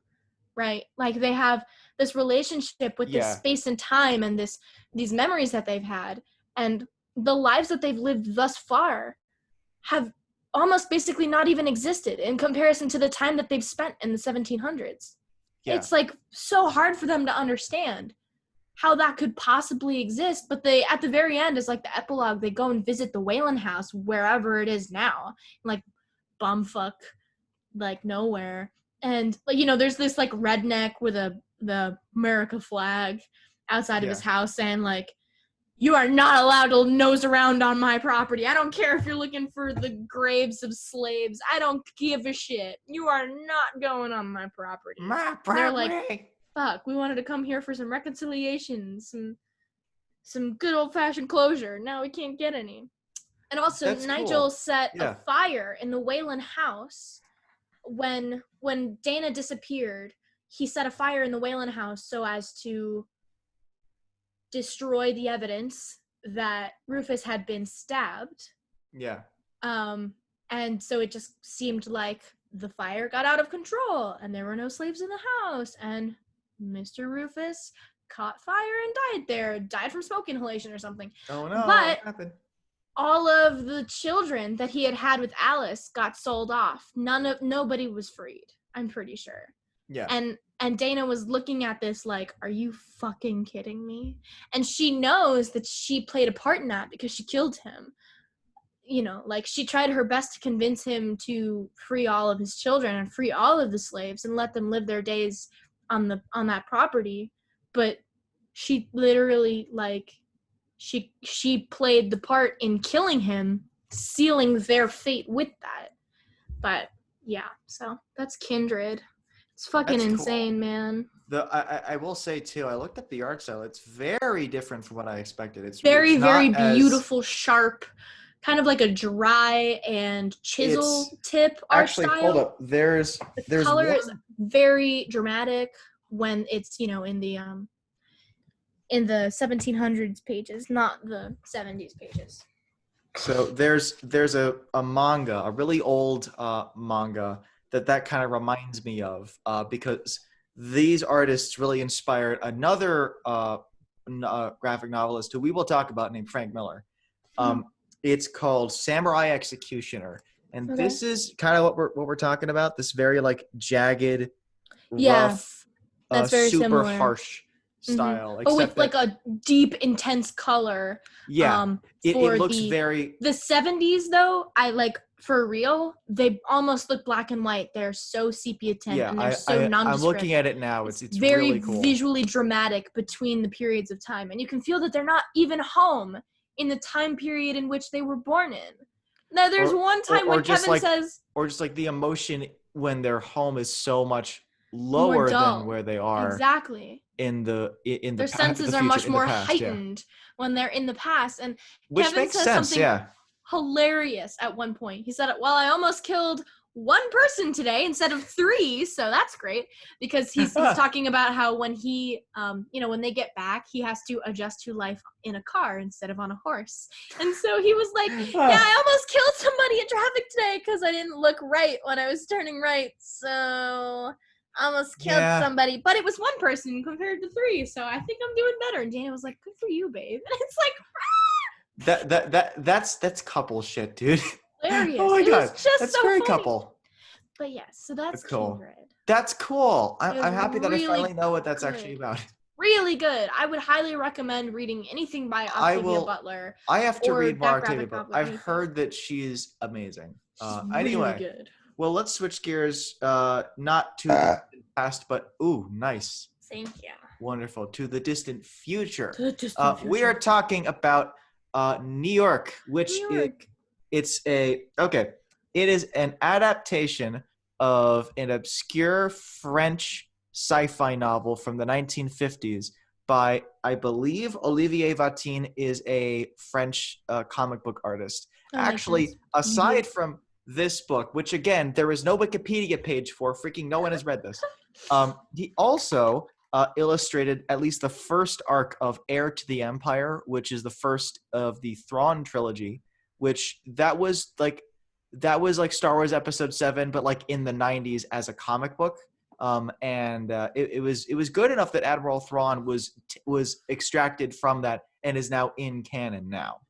right? Like they have this relationship with this space and time and these memories that they've had, and the lives that they've lived thus far have almost basically not even existed in comparison to the time that they've spent in the 1700s. Yeah. It's like so hard for them to understand how that could possibly exist, but they, at the very end, is like the epilogue, they go and visit the Whalen house wherever it is now, like bumfuck, like nowhere, and there's this like redneck with the America flag outside of his house saying like, you are not allowed to nose around on my property. I don't care if you're looking for the graves of slaves. I don't give a shit. You are not going on my property. My property. They're like, fuck, we wanted to come here for some reconciliation, some good old-fashioned closure. Now we can't get any. And also, that's Nigel cool. Set a fire in the Whalen house. When Dana disappeared, he set a fire in the Whalen house so as to destroy the evidence that Rufus had been stabbed. Yeah. And so it just seemed like the fire got out of control and there were no slaves in the house, and Mr. Rufus caught fire and died from smoke inhalation or something. Oh no, but what happened? All of the children that he had with Alice got sold off. Nobody was freed, I'm pretty sure. Yeah. And Dana was looking at this like, are you fucking kidding me? And she knows that she played a part in that because she killed him. Like she tried her best to convince him to free all of his children and free all of the slaves and let them live their days on that property. But she literally, like, she played the part in killing him, sealing their fate with that. But yeah, so that's Kindred. It's fucking insane, cool. Man. I will say too, I looked at the art style. It's very different from what I expected. It's very beautiful, sharp, kind of like a dry and chisel tip art style. Actually, hold up. There's the color is very dramatic when it's in the 1700s pages, not the 70s pages. So there's a manga, a really old manga that kind of reminds me of because these artists really inspired another graphic novelist who we will talk about named Frank Miller. It's called Samurai Executioner, and this is kind of what we're talking about. This very like jagged, rough, that's very super similar. harsh style, but with like a deep, intense color. Yeah, it looks very. The 70s though, I like for real. They almost look black and white. They're so sepia tint, and they're so nondescript. I'm looking at it now. It's very really cool. Visually dramatic between the periods of time, and you can feel that they're not even home in the time period in which they were born in. Now, there's one time when Kevin says, or just like the emotion when their home is so much lower than where they are. Exactly. Their senses are much more heightened when they're in the past, and which Kevin makes says sense. Something hilarious at one point. He said, "Well, I almost killed one person today instead of 3, so that's great," because he's talking about how when he when they get back, he has to adjust to life in a car instead of on a horse. And so he was like, yeah, I almost killed somebody in traffic today because I didn't look right when I was turning right, so I almost killed somebody, but it was 1 person compared to 3, so I think I'm doing better. And Dana was like, good for you, babe. And it's like that's couple shit, dude. Hilarious. Oh my god, that's so very funny. couple. But yes, so that's cool. Kindred. That's cool. I'm happy that really I finally know what that's actually about. Really good. I would highly recommend reading anything by Octavia Butler. I have to read more Octavia Butler. I've heard that she's amazing. Anyway, really good. Well, let's switch gears. Not to the past, but nice. Thank you. Wonderful. To the distant future. Future. We are talking about Niourk, which it is an adaptation of an obscure French sci-fi novel from the 1950s by, I believe, Olivier Vatine is a French comic book artist. Actually, aside from this book, which again, there is no Wikipedia page for, freaking no one has read this. He also illustrated at least the first arc of Heir to the Empire, which is the first of the Thrawn trilogy, which that was like Star Wars Episode 7, but like in the 90s as a comic book. It was good enough that Admiral Thrawn was extracted from that and is now in canon now.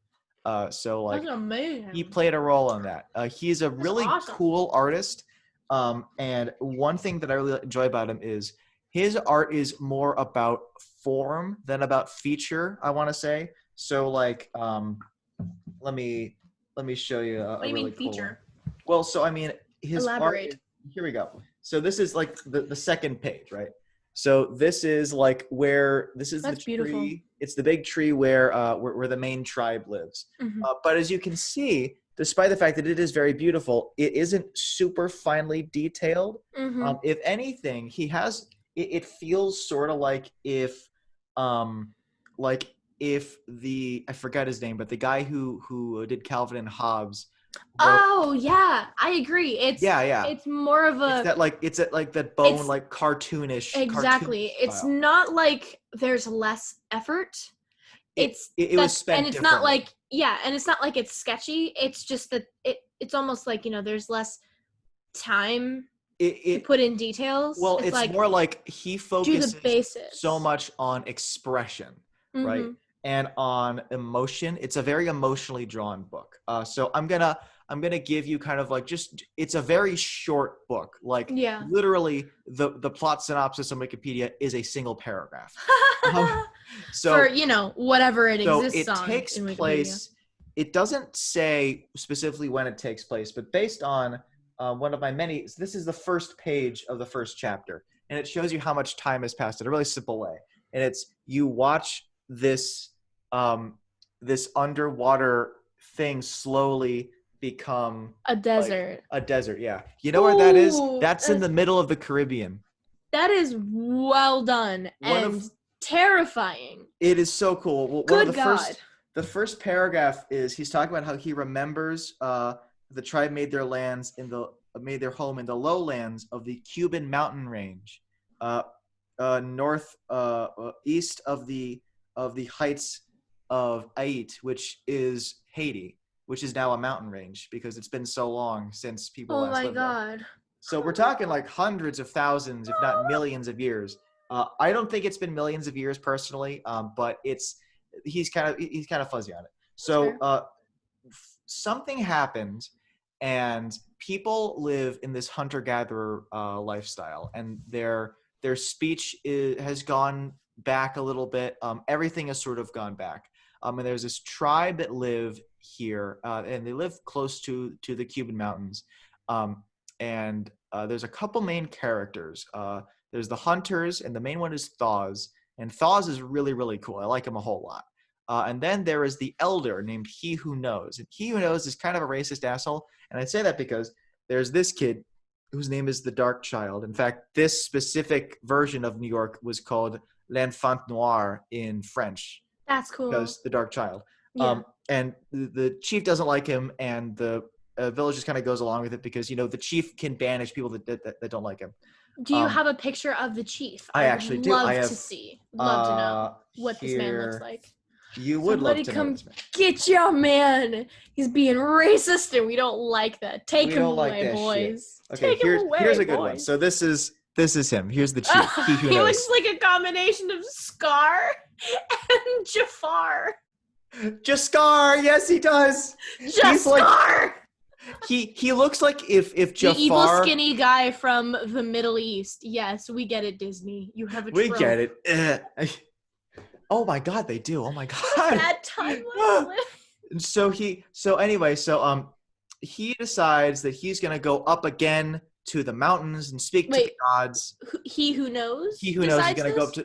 So like that's amazing. He played a role in that. He's a really cool artist. And one thing that I really enjoy about him is his art is more about form than about feature, I want to say. So like, let me show you a really cool feature? One. Well, so I mean, his Elaborate. art. Here we go. So this is like the second page, right? So this is like where this is That's the tree. Beautiful. It's the big tree where the main tribe lives. Mm-hmm. But as you can see, despite the fact that it is very beautiful, it isn't super finely detailed. Mm-hmm. If anything, he has. It feels sort of like if I forgot his name, but the guy who did Calvin and Hobbes. Oh yeah, I agree. It's It's more of a. It's that bone like cartoonish. Exactly. Cartoon it's not like there's less effort. It was spent, and it's not like and it's not like it's sketchy. It's just that it's almost like there's less time to put in details. Well, it's like, more like he focuses do the basics. So much on expression, mm-hmm. right? And on emotion. It's a very emotionally drawn book. So I'm gonna give you kind of like it's a very short book. Like literally the plot synopsis on Wikipedia is a single paragraph. So for whatever it exists on. So it takes place. It doesn't say specifically when it takes place, but based on one of my many, this is the first page of the first chapter, and it shows you how much time has passed in a really simple way. And it's you watch this underwater thing slowly become a desert. Like a desert, yeah. You know where that is? That's in the middle of the Caribbean. That is well done and terrifying. It is so cool. Well, Good God. The first paragraph is he's talking about how he remembers the tribe made their home in the lowlands of the Cuban mountain range, north east of the heights of Ait, which is Haiti, which is now a mountain range because it's been so long since people last lived there. Oh my God. So we're talking like hundreds of thousands, if not millions of years. I don't think it's been millions of years personally, but he's kind of fuzzy on it. So something happened, and people live in this hunter-gatherer lifestyle, and their speech has gone back a little bit. Everything has sort of gone back. And there's this tribe that live here, and they live close to the Cuban mountains. And there's a couple main characters. There's the hunters, and the main one is Thaws. And Thaws is really, really cool. I like him a whole lot. And then there is the elder named He Who Knows. And He Who Knows is kind of a racist asshole. And I say that because there's this kid whose name is the Dark Child. In fact, this specific version of Niourk was called L'Enfant Noir in French. That's cool. Because the Dark Child. Yeah. And the chief doesn't like him, and the village just kind of goes along with it because, the chief can banish people that don't like him. Do you have a picture of the chief? I actually do. Love to see. Love to know what this man looks like. You would love to know this man. Get your man. He's being racist, and we don't like that. Take him away, boys. Okay, here's a good one. So this is him. Here's the chief. He Who He Knows. looks like a combination of Scar and Jafar. Jaskar, yes, he does. Jaskar. He looks like if Jafar, the evil skinny guy from the Middle East. Yes, we get it, Disney. You have a trope. We get it. Oh my God, they do. Oh my God. That timeline. So he decides that he's gonna go up again to the mountains and speak to the gods. He Who Knows. He Who Knows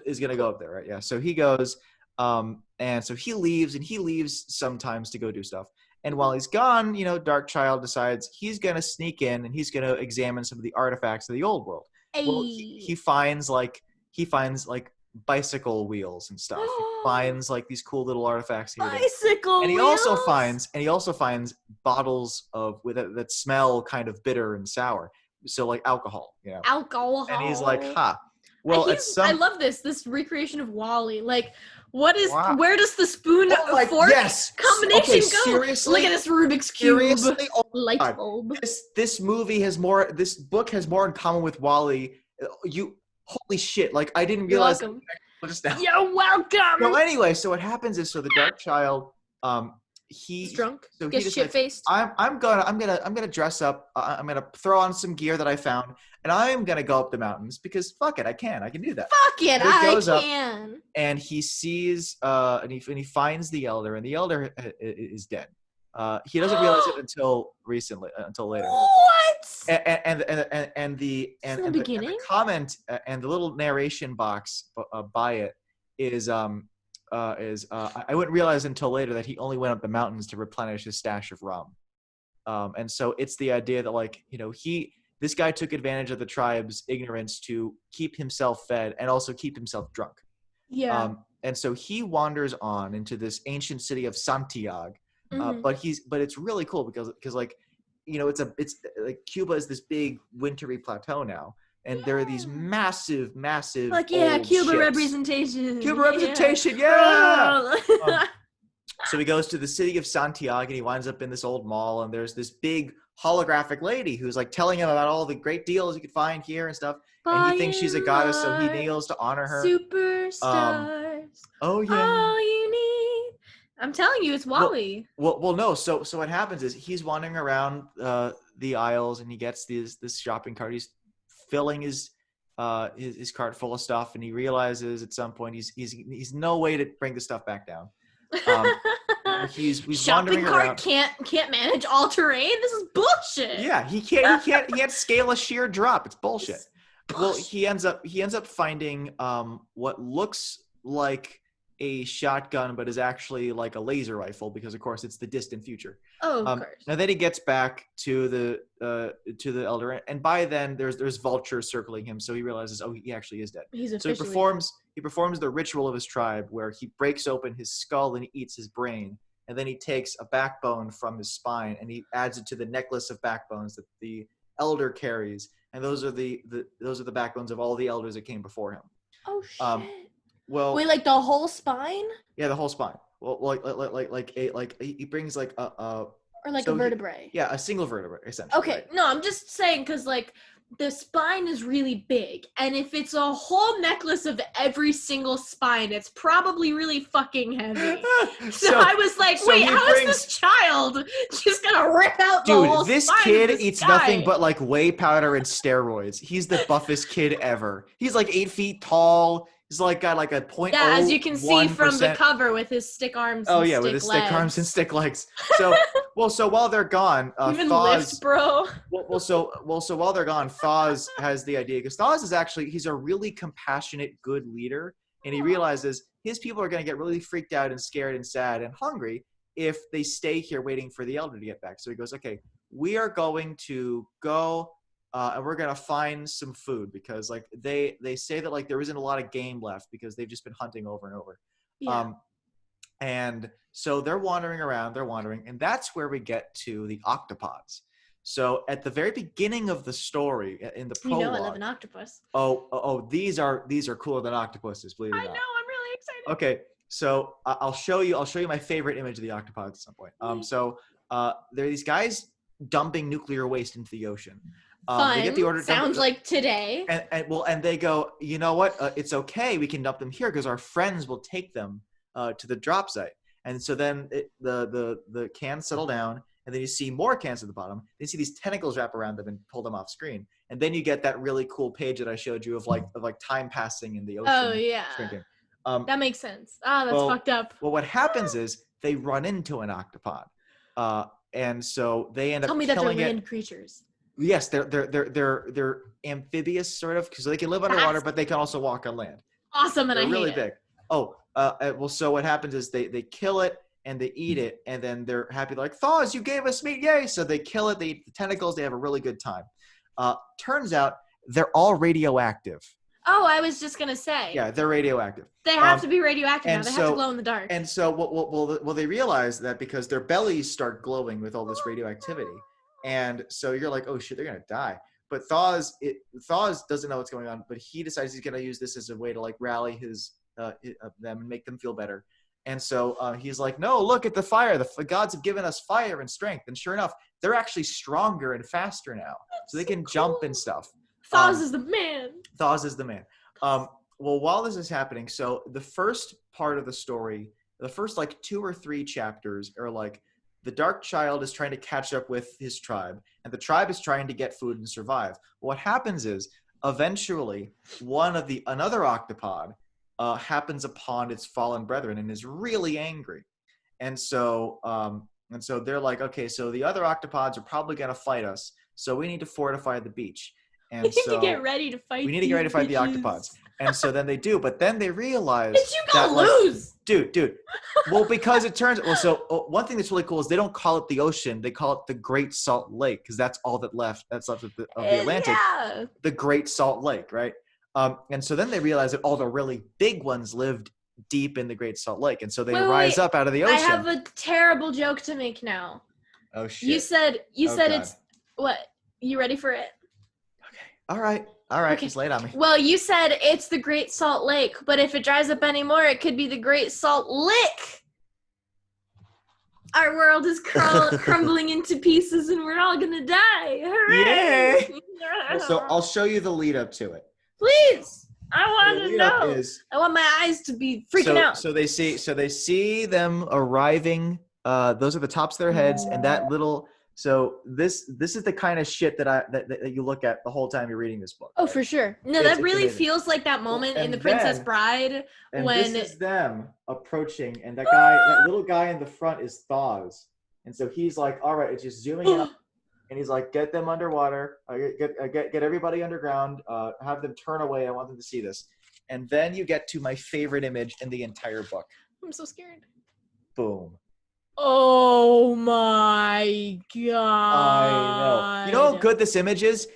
is gonna go up there, right? Yeah. So he goes, and so he leaves sometimes to go do stuff. And while he's gone, Dark Child decides he's gonna sneak in and he's gonna examine some of the artifacts of the old world. Hey. Well, he finds bicycle wheels and stuff. He finds these cool little artifacts here. Bicycle and he wheels? also finds bottles that smell kind of bitter and sour. So alcohol, Alcohol. And he's like, "Ha." Well, I love this recreation of WALL-E. Where does the spoon fork combination go? Seriously? Look at this Rubik's Cube. Seriously? Oh, light bulb. This book has more in common with WALL-E. Holy shit, I didn't realize. You're welcome. Just now. You're welcome. No, anyway, so what happens is, the Dark Child, he's drunk. So gets shit faced. I'm gonna dress up. I'm gonna throw on some gear that I found, and I'm gonna go up the mountains because fuck it, I can do that. Fuck it, I can. And he sees, and he finds the elder, and the elder is dead. He doesn't realize it until later. What? And the comment and the little narration box by it is I wouldn't realize until later that he only went up the mountains to replenish his stash of rum. And so it's the idea that this guy took advantage of the tribe's ignorance to keep himself fed and also keep himself drunk. Yeah. And so he wanders on into this ancient city of Santiago. But it's really cool because it's Cuba is this big wintry plateau now, and there are these massive Cuba ships. representation. Yeah. So he goes to the city of Santiago, and he winds up in this old mall, and there's this big holographic lady who's telling him about all the great deals you could find here and stuff. And he thinks she's a goddess, so he kneels to honor her. Superstars. Oh yeah. All you need. I'm telling you, it's WALL-E. Well, no. So what happens is he's wandering around the aisles, and he gets this shopping cart. He's filling his cart full of stuff, and he realizes at some point he's no way to bring the stuff back down. He's shopping wandering cart around. can't manage all terrain. This is bullshit. Yeah, he can't scale a sheer drop. It's bullshit. Well, he ends up finding what looks like a shotgun, but is actually like a laser rifle because, of course, it's the distant future. Oh, of course. And then he gets back to the elder, and by then there's vultures circling him, so he realizes, he actually is dead. So he performs the ritual of his tribe, where he breaks open his skull and he eats his brain, and then he takes a backbone from his spine and he adds it to the necklace of backbones that the elder carries, and those are the backbones of all the elders that came before him. Oh shit. Well, wait, like the whole spine? Yeah, the whole spine. Well, he brings a or like a vertebrae. a single vertebrae essentially. Okay, right? No, I'm just saying because the spine is really big, and if it's a whole necklace of every single spine, it's probably really fucking heavy. So I was like, so wait, he how is this child just gonna rip out the whole Dude, this spine kid of this eats guy? nothing but like whey powder and steroids. He's the buffest kid ever. He's like 8 feet tall. He's like got like a 0.01%. Yeah, as you can see from the cover with his stick arms and stick legs. With his stick arms and stick legs. So, so while they're gone, even Thaw's, lift, bro. So while they're gone, Thaw's has the idea, because Thaw's is actually, he's a really compassionate, good leader, and he realizes his people are going to get really freaked out and scared and sad and hungry if they stay here waiting for the elder to get back. So he goes, okay, we are going to go and we're going to find some food, because like they say that like there isn't a lot of game left because they've just been hunting over and over. Yeah. And so they're wandering around, and that's where we get to the octopods. So at the very beginning of the story, in the prologue, I love an octopus. These are cooler than octopuses, believe it or not. I know, I'm really excited. Okay, so I'll show you my favorite image of the octopods at some point. So there are these guys dumping nuclear waste into the ocean. Fun. They get the order. Sounds like today. And they go, you know what? It's okay. We can dump them here because our friends will take them to the drop site. And so then the cans settle down, and then you see more cans at the bottom. You see these tentacles wrap around them and pull them off screen. And then you get that really cool page that I showed you of time passing in the ocean. Oh yeah. Shrinking. That makes sense. That's fucked up. Well, what happens is they run into an octopod, and so they end up killing it. Tell me that they're land creatures. Yes, they're amphibious sort of, because they can live underwater, but they can also walk on land. Awesome, and they're I really hate it. big. So what happens is they kill it and they eat it, and then they're happy. They're like, Thaws, you gave us meat, yay! So they kill it, they eat the tentacles, they have a really good time. Turns out they're all radioactive. Oh, I was just gonna say. Yeah, they're radioactive. They have to be radioactive now. They have to glow in the dark. And so, well, they realize that because their bellies start glowing with all this radioactivity. And so you're like, oh shit, they're gonna die. But Thaws doesn't know what's going on, but he decides he's gonna use this as a way to like rally them and make them feel better. And so he's like, no, look at the fire. The gods have given us fire and strength. And sure enough, they're actually stronger and faster now, so they can jump and stuff. Thaws is the man. Thaws is the man. Well, while this is happening, so the first part of the story, the first like 2 or 3 chapters are like, the Dark Child is trying to catch up with his tribe, and the tribe is trying to get food and survive. What happens is, eventually, another octopod happens upon its fallen brethren and is really angry. And so they're like, okay, so the other octopods are probably going to fight us, so we need to fortify the beach. And we need to get ready to fight. We need to get ready to fight the octopods. And so then they do, but then they realize you gotta lose. Dude. Well, because it turns one thing that's really cool is they don't call it the ocean, they call it the Great Salt Lake, because that's all that's left of the Atlantic. Yeah. The Great Salt Lake, right? And so then they realize that all the really big ones lived deep in the Great Salt Lake, and so they rise up out of the ocean. I have a terrible joke to make now. Oh shit. You said God. It's what? You ready for it? All right. Okay. Just lay it on me. Well, you said it's the Great Salt Lake, but if it dries up anymore, it could be the Great Salt Lick. Our world is crumbling into pieces, and we're all gonna die. Hooray! Yeah. So I'll show you the lead up to it. Please, I want to know. I want my eyes to be freaking out. So they see them arriving. Those are the tops of their heads, and that little. So this is the kind of shit that you look at the whole time you're reading this book. Oh, right? For sure. No, that really feels like that moment in The Princess Bride when this is them approaching, and that little guy in the front is Thaws, and so he's like, all right, it's just zooming in, and he's like, get them underwater, get everybody underground, have them turn away. I want them to see this, and then you get to my favorite image in the entire book. I'm so scared. Boom. Oh my god! I know. You know how good this image is?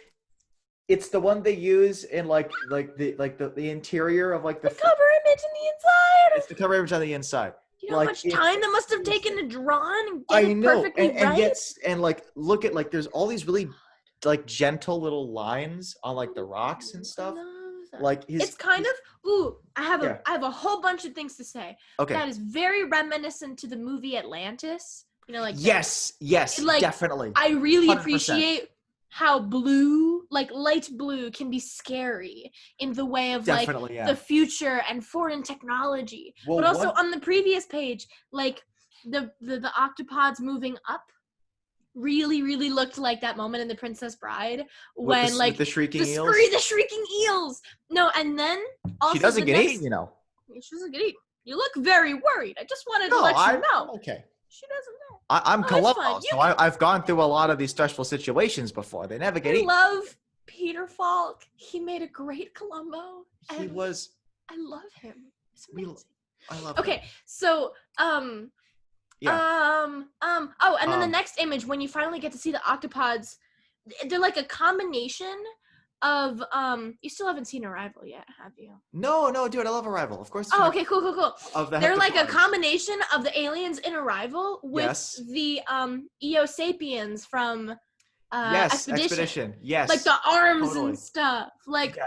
It's the one they use in the interior of like the cover image on the inside. It's the cover image on the inside. You know how much time that must have taken to draw and get it perfectly right? And look at there's all these really gentle little lines on the rocks and stuff. It's kind of I have a whole bunch of things to say. Okay. That is very reminiscent to the movie Atlantis. Yes, definitely. I really 100%. Appreciate how blue like light blue can be scary in the way of Definitely, like yeah. the future and foreign technology. Well, But also on the previous page, like the octopods moving up really, really looked like that moment in The Princess Bride when with the shrieking eels. The shrieking eels. No, and then also she doesn't get eaten, you know. She doesn't get eaten. You look very worried. I just wanted to No, let you know. I'm okay. She doesn't know. I'm Columbo, so can... I've gone through a lot of these stressful situations before. They never get eaten. I love Peter Falk. He made a great Columbo. He was. I love him. It's amazing. I love. Okay, him. So Yeah. and then the next image when you finally get to see the octopods, they're like a combination of you still haven't seen Arrival yet, have you? No, dude, I love Arrival. Of course. Oh, okay, cool. They're like a heptapods. combination of the aliens in Arrival with the Eo Sapiens from Expedition. Yes. Like the arms and stuff. Like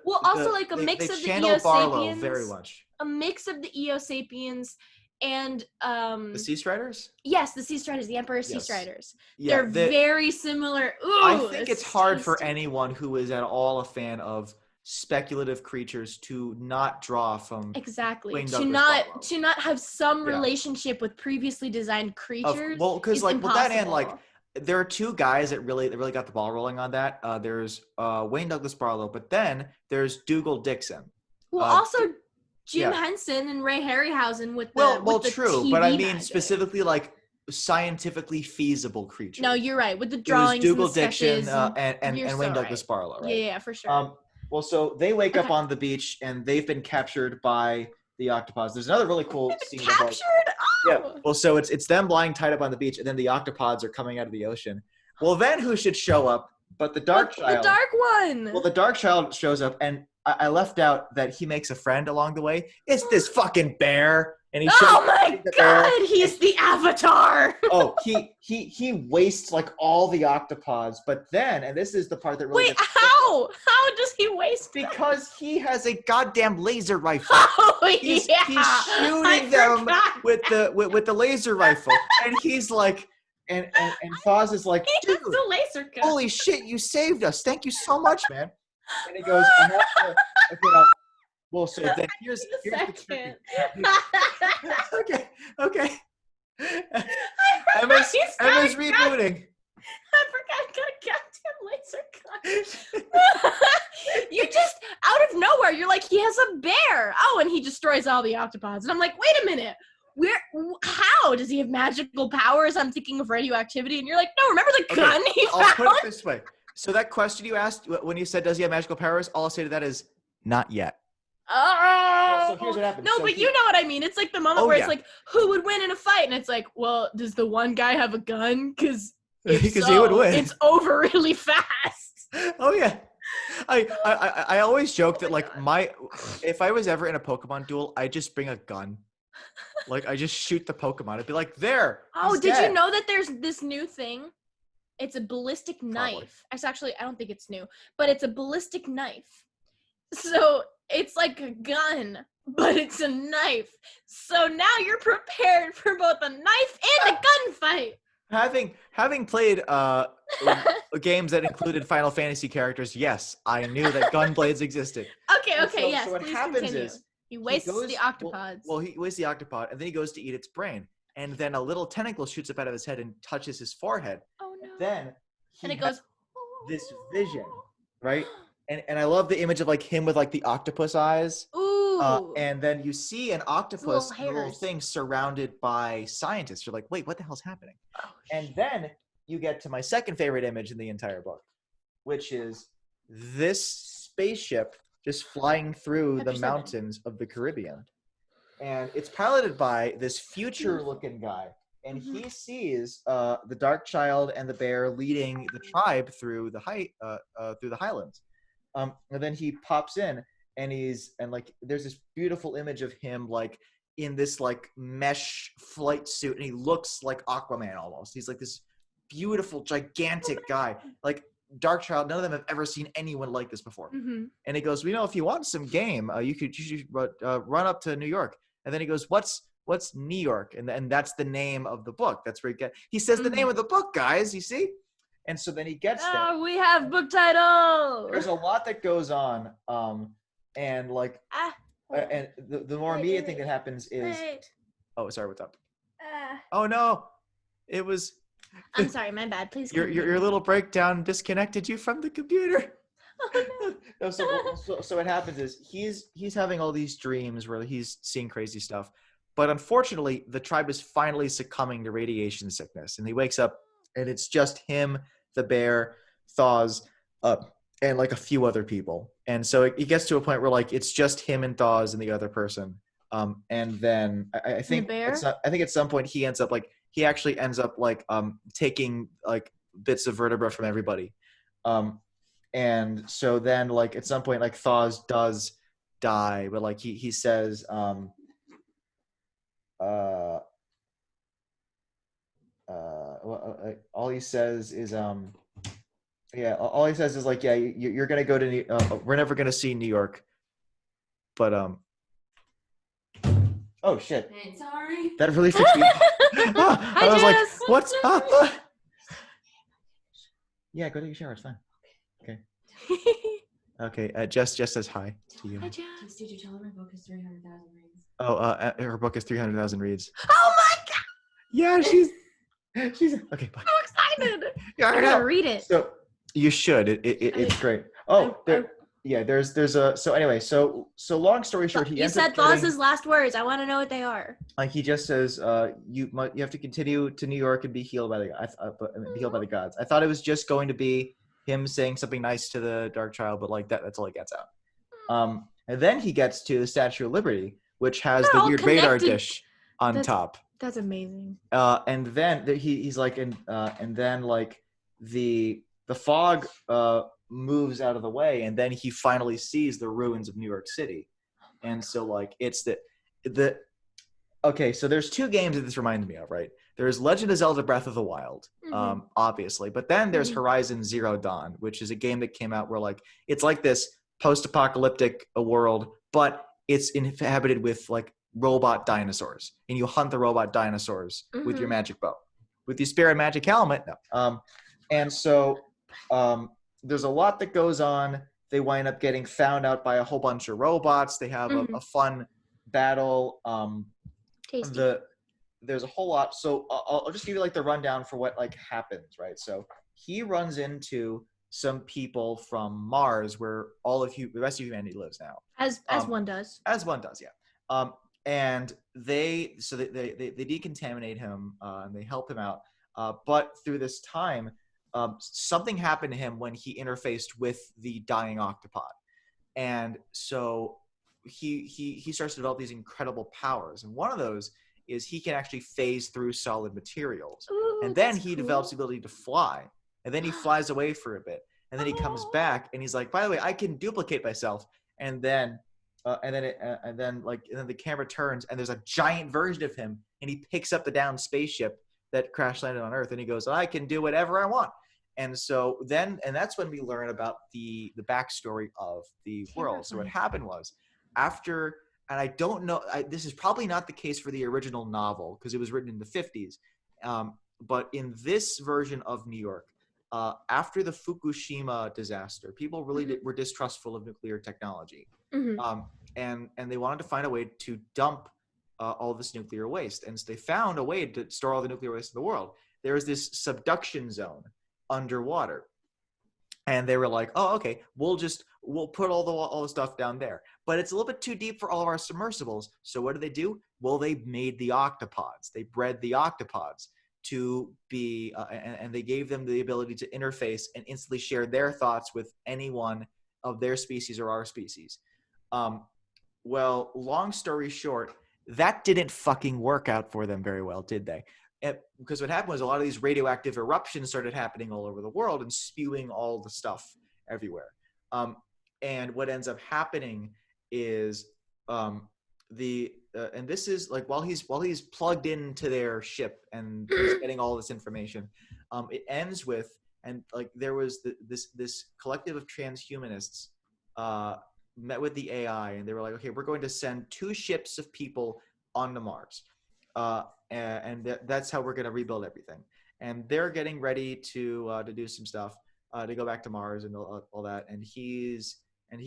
also like a mix of the Eo Sapiens. Very much. A mix of the Eo Sapiens and the Sea Striders? Yes, the Sea Striders, the Emperor Sea Striders. Yeah, they're very similar. Ooh, I think it's hard for anyone who is at all a fan of speculative creatures to not draw from to not have some relationship with previously designed creatures. Because like with that end, like there are two guys that really got the ball rolling on that. There's Wayne Douglas Barlow, but then there's Dougal Dixon. Well, also Jim Henson and Ray Harryhausen with the true, TV but I mean magic. Specifically like scientifically feasible creatures. No, you're right. With the drawings, Dougal and the Dixon and Wayne Douglas Barlow, right? Yeah, for sure. Well, so they wake up on the beach and they've been captured by the octopods. There's another really cool scene. Captured? Yeah. Well, so it's them lying tied up on the beach, and then the octopods are coming out of the ocean. Well, then who should show up but the Dark Child? The Dark One. Well, the Dark Child shows up, and I left out that he makes a friend along the way. It's this fucking bear, and he. Oh my god, he's the Avatar. He wastes like all the octopods, but then, and this is the part that really. Wait, how? How does he waste? Because he has a goddamn laser rifle. Oh, he's shooting them with the laser rifle, and he's like. And Foz is like, dude, the laser gun. Holy shit, you saved us. Thank you so much, man. And he goes, I have to, okay, now, well, so then here's the trick. Okay. Emma's rebooting. I forgot I got a goddamn laser gun. You just, out of nowhere, you're like, he has a bear. Oh, and he destroys all the octopods. And I'm like, wait a minute. How does he have magical powers? I'm thinking of radioactivity, and you're like, no, remember the gun he found? I'll put it this way. So that question you asked when you said, does he have magical powers? All I'll say to that is, not yet. Oh. So here's what happens. No, but you know what I mean. It's like the moment where it's like, who would win in a fight? And it's like, well, does the one guy have a gun? Because he would win. It's over really fast. Oh, yeah. I always joke that, like, if I was ever in a Pokemon duel, I'd just bring a gun. Like, I just shoot the Pokemon. I'd be like, there. Oh, did you know that there's this new thing? It's a ballistic knife. Actually, I don't think it's new, but it's a ballistic knife. So it's like a gun, but it's a knife. So now you're prepared for both a knife and a gunfight. Having played games that included Final Fantasy characters, yes, I knew that gun blades existed. Okay, yes. So what happens is he wastes the octopods. Well, he wastes the octopod, and then he goes to eat its brain. And then a little tentacle shoots up out of his head and touches his forehead. Oh, no. And then it goes, this vision, right? And I love the image of like him with like the octopus eyes. Ooh. And then you see an octopus little thing surrounded by scientists. You're like, wait, what the hell's happening? Oh, and then you get to my second favorite image in the entire book, which is this spaceship just flying through the mountains of the Caribbean. And it's piloted by this future-looking guy. And he sees the Dark Child and the bear leading the tribe through the highlands. And then he pops in, and there's this beautiful image of him like in this like mesh flight suit, and he looks like Aquaman almost. He's like this beautiful, gigantic guy. Like Dark Child, none of them have ever seen anyone like this before. Mm-hmm. And he goes, if you want some game, you should run up to New York. And then he goes, what's Niourk? And that's the name of the book. That's where he says the name of the book, guys. You see? And so then he gets there. Oh, we have book title. There's a lot that goes on, and like, and the more immediate thing that happens is, oh, sorry, what's up? Oh no, it was. I'm sorry, my bad. Please. Your little breakdown disconnected you from the computer. Oh, no. No, so what happens is he's having all these dreams where he's seeing crazy stuff, but unfortunately the tribe is finally succumbing to radiation sickness, and he wakes up and it's just him, the bear, Thaws, and like a few other people, and so it gets to a point where like it's just him and Thaws and the other person, and then I think I think at some point he actually ends up like taking like bits of vertebra from everybody. And so then like at some point like Thaws does die, but like he says all he says is all he says is like, yeah, you're gonna go to we're never gonna see Niourk, but oh shit, hey, sorry, that really freaked me. I was like, what's up? Yeah, go take a shower, it's fine. Okay. Okay, Jess says hi to you. Hi, Jess. Did you tell her my book is 300,000 reads? Oh, her book is 300,000 reads. Oh my god! Yeah, she's okay. Bye. I'm excited. Yeah, I gotta read it. So you should. It's great. Oh, there's a. So anyway, so long story short, you said Thaw's last words. I want to know what they are. Like he just says, you have to continue to Niourk and be healed by the gods. I thought it was just going to be him saying something nice to the Dark Child, but like that's all he gets out. And then he gets to the Statue of Liberty, which has the weird radar dish on top. That's amazing. And then he's like, and then like the fog moves out of the way, and then he finally sees the ruins of Niourk City. And so like it's the okay, so there's two games that this reminds me of, right? There's Legend of Zelda Breath of the Wild, obviously, but then there's Horizon Zero Dawn, which is a game that came out where like it's like this post-apocalyptic world, but it's inhabited with like robot dinosaurs, and you hunt the robot dinosaurs with your magic bow, with your spirit magic helmet. No. And so there's a lot that goes on. They wind up getting found out by a whole bunch of robots. They have a fun battle. Tasty. There's a whole lot. So I'll just give you like the rundown for what like happens, right? So he runs into some people from Mars, where the rest of humanity lives now. As one does. As one does, yeah. And they decontaminate him and they help him out. But through this time, something happened to him when he interfaced with the dying octopod, and so he starts to develop these incredible powers. And one of those is he can actually phase through solid materials. Ooh, and then he develops the ability to fly. And then he flies away for a bit. And then he comes back and he's like, by the way, I can duplicate myself. And then the camera turns and there's a giant version of him, and he picks up the downed spaceship that crash landed on Earth, and he goes, I can do whatever I want. And so that's when we learn about the backstory of the world. So what happened was, after, and I don't know, this is probably not the case for the original novel because it was written in the 50s, but in this version of Niourk, after the Fukushima disaster, people really were distrustful of nuclear technology. And they wanted to find a way to dump all this nuclear waste. And so they found a way to store all the nuclear waste in the world. There was this subduction zone underwater. And they were like, oh, okay, we'll put all the stuff down there. But it's a little bit too deep for all of our submersibles. So what do? Well, they made the octopods. They bred the octopods to be, and they gave them the ability to interface and instantly share their thoughts with anyone of their species or our species. Well, long story short, that didn't fucking work out for them very well, did they? Because what happened was a lot of these radioactive eruptions started happening all over the world and spewing all the stuff everywhere. And what ends up happening is and this is like while he's plugged into their ship and he's getting all this information, it ends with, and like there was this collective of transhumanists met with the AI, and they were like, okay, we're going to send 2 ships of people onto Mars. And that's how we're going to rebuild everything. and they're getting ready to do some stuff to go back to Mars and all that. And he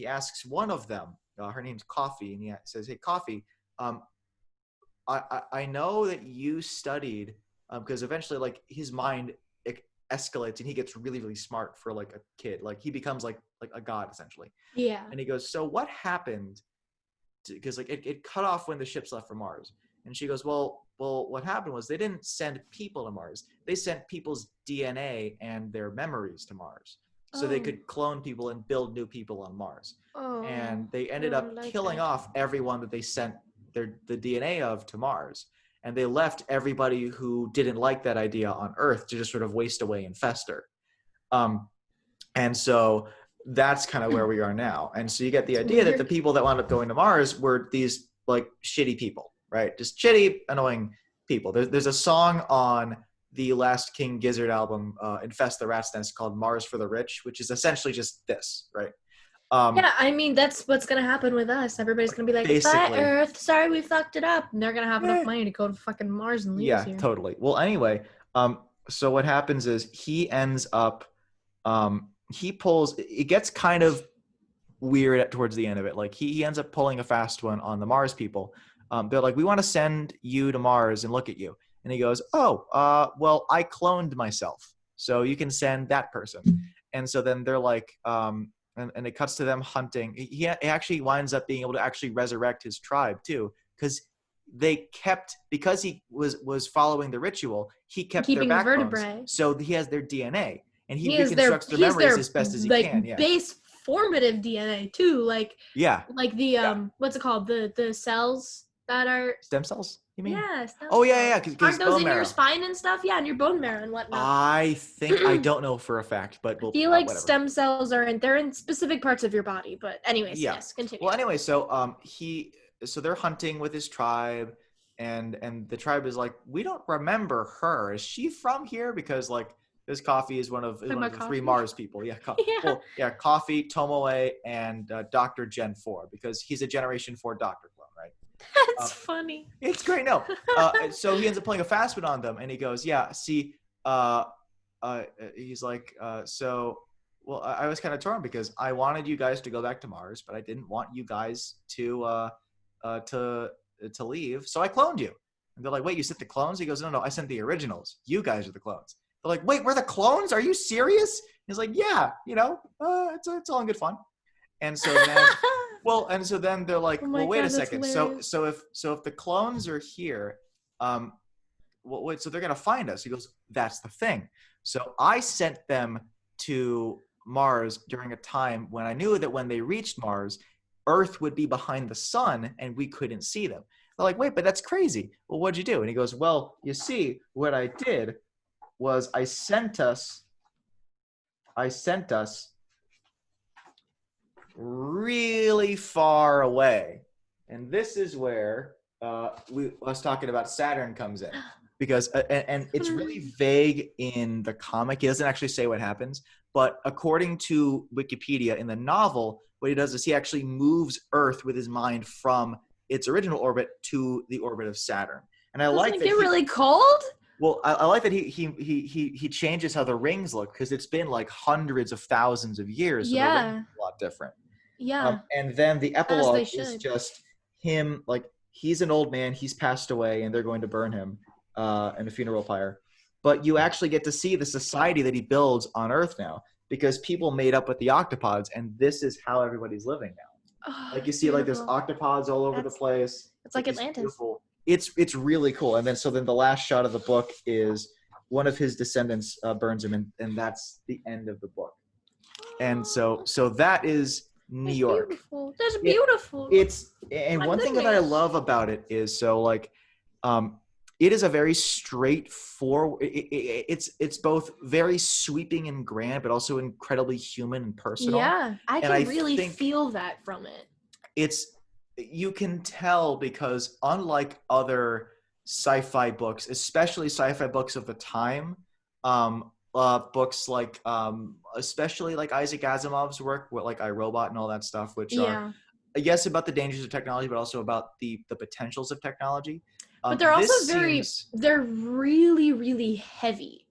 asks one of them, her name's Coffee, and he says, "Hey, Coffee, I know that you studied because eventually like his mind escalates and he gets really really smart for like a kid, like he becomes like a god essentially." Yeah. And he goes, "So what happened?" Because like it cut off when the ships left for Mars. And she goes, well, what happened was they didn't send people to Mars. They sent people's DNA and their memories to Mars, so they could clone people and build new people on Mars. And they ended up killing off everyone that they sent the DNA of to Mars. And they left everybody who didn't like that idea on Earth to just sort of waste away and fester. And so that's kind of where we are now. And so you get the idea that the people that wound up going to Mars were these like shitty people, right? Just shitty, annoying people. There's a song on the last King Gizzard album, Infest the Rat's Nest, called Mars for the Rich, which is essentially just this, right? Yeah, I mean, that's what's going to happen with us. Everybody's going to be like, bye, Earth. Sorry, we fucked it up. And they're going to have enough money to go to fucking Mars and leave us here. Yeah, totally. Well, anyway, so what happens is he ends up, it gets kind of weird towards the end of it. Like he ends up pulling a fast one on the Mars people. They're like, we want to send you to Mars and look at you. And he goes, well, I cloned myself, so you can send that person. And so then they're like, and it cuts to them hunting. He actually winds up being able to actually resurrect his tribe too, because he was following the ritual. He kept keeping their backbones, vertebrae, so he has their DNA, and he reconstructs their memories as best as he can. Yeah, base formative DNA too, like the what's it called, the cells that are stem cells. You mean? Yeah. Yeah. Aren't those in your spine and stuff? Yeah, and your bone marrow and whatnot. I think I don't know for a fact, but I feel like stem cells they're in specific parts of your body. But anyways, yes, continue. Well, anyway, so they're hunting with his tribe, and the tribe is like, we don't remember her. Is she from here? Because like this Coffee is one of the three Mars people. Yeah, Coffee, Tomoe, and Dr. Gen 4, because he's a Generation 4 Doctor clone, right? That's funny. It's great. No. So he ends up playing a fast one on them, and he goes, yeah, see, he's like, well, I was kind of torn because I wanted you guys to go back to Mars, but I didn't want you guys to leave. So I cloned you. And they're like, wait, you sent the clones? He goes, no, I sent the originals. You guys are the clones. They're like, wait, we're the clones? Are you serious? He's like, yeah, it's all in good fun. And so then, and so then they're like, wait a second. So if the clones are here, so they're gonna find us. He goes, that's the thing. So I sent them to Mars during a time when I knew that when they reached Mars, Earth would be behind the sun and we couldn't see them. They're like, wait, but that's crazy. Well, what'd you do? And he goes, well, you see, what I did was I sent us really far away. And this is where us talking about Saturn comes in. Because and it's really vague in the comic. He doesn't actually say what happens. But according to Wikipedia, in the novel, what he does is he actually moves Earth with his mind from its original orbit to the orbit of Saturn. And I like that. Doesn't it get really cold? Well, I like that he changes how the rings look, because it's been like hundreds of thousands of years. So the rings are a lot different. Yeah. And then the epilogue is just him, like, he's an old man, he's passed away, and they're going to burn him in a funeral pyre. But you actually get to see the society that he builds on Earth now, because people made up with the octopods, and this is how everybody's living now. Like, you see, like, there's octopods all over the place. It's like Atlantis. Beautiful. It's really cool. And then the last shot of the book is one of his descendants burns him, and that's the end of the book. And so that is Niourk. Beautiful. That's beautiful. One thing that I love about it is it is a very straightforward. It's both very sweeping and grand, but also incredibly human and personal. Yeah, I can really feel that from it. You can tell, because unlike other sci-fi books, especially sci-fi books of the time, books like especially like Isaac Asimov's work, like I, Robot and all that stuff, which are, I guess, about the dangers of technology, but also about the potentials of technology. But they're also they're really, really heavy.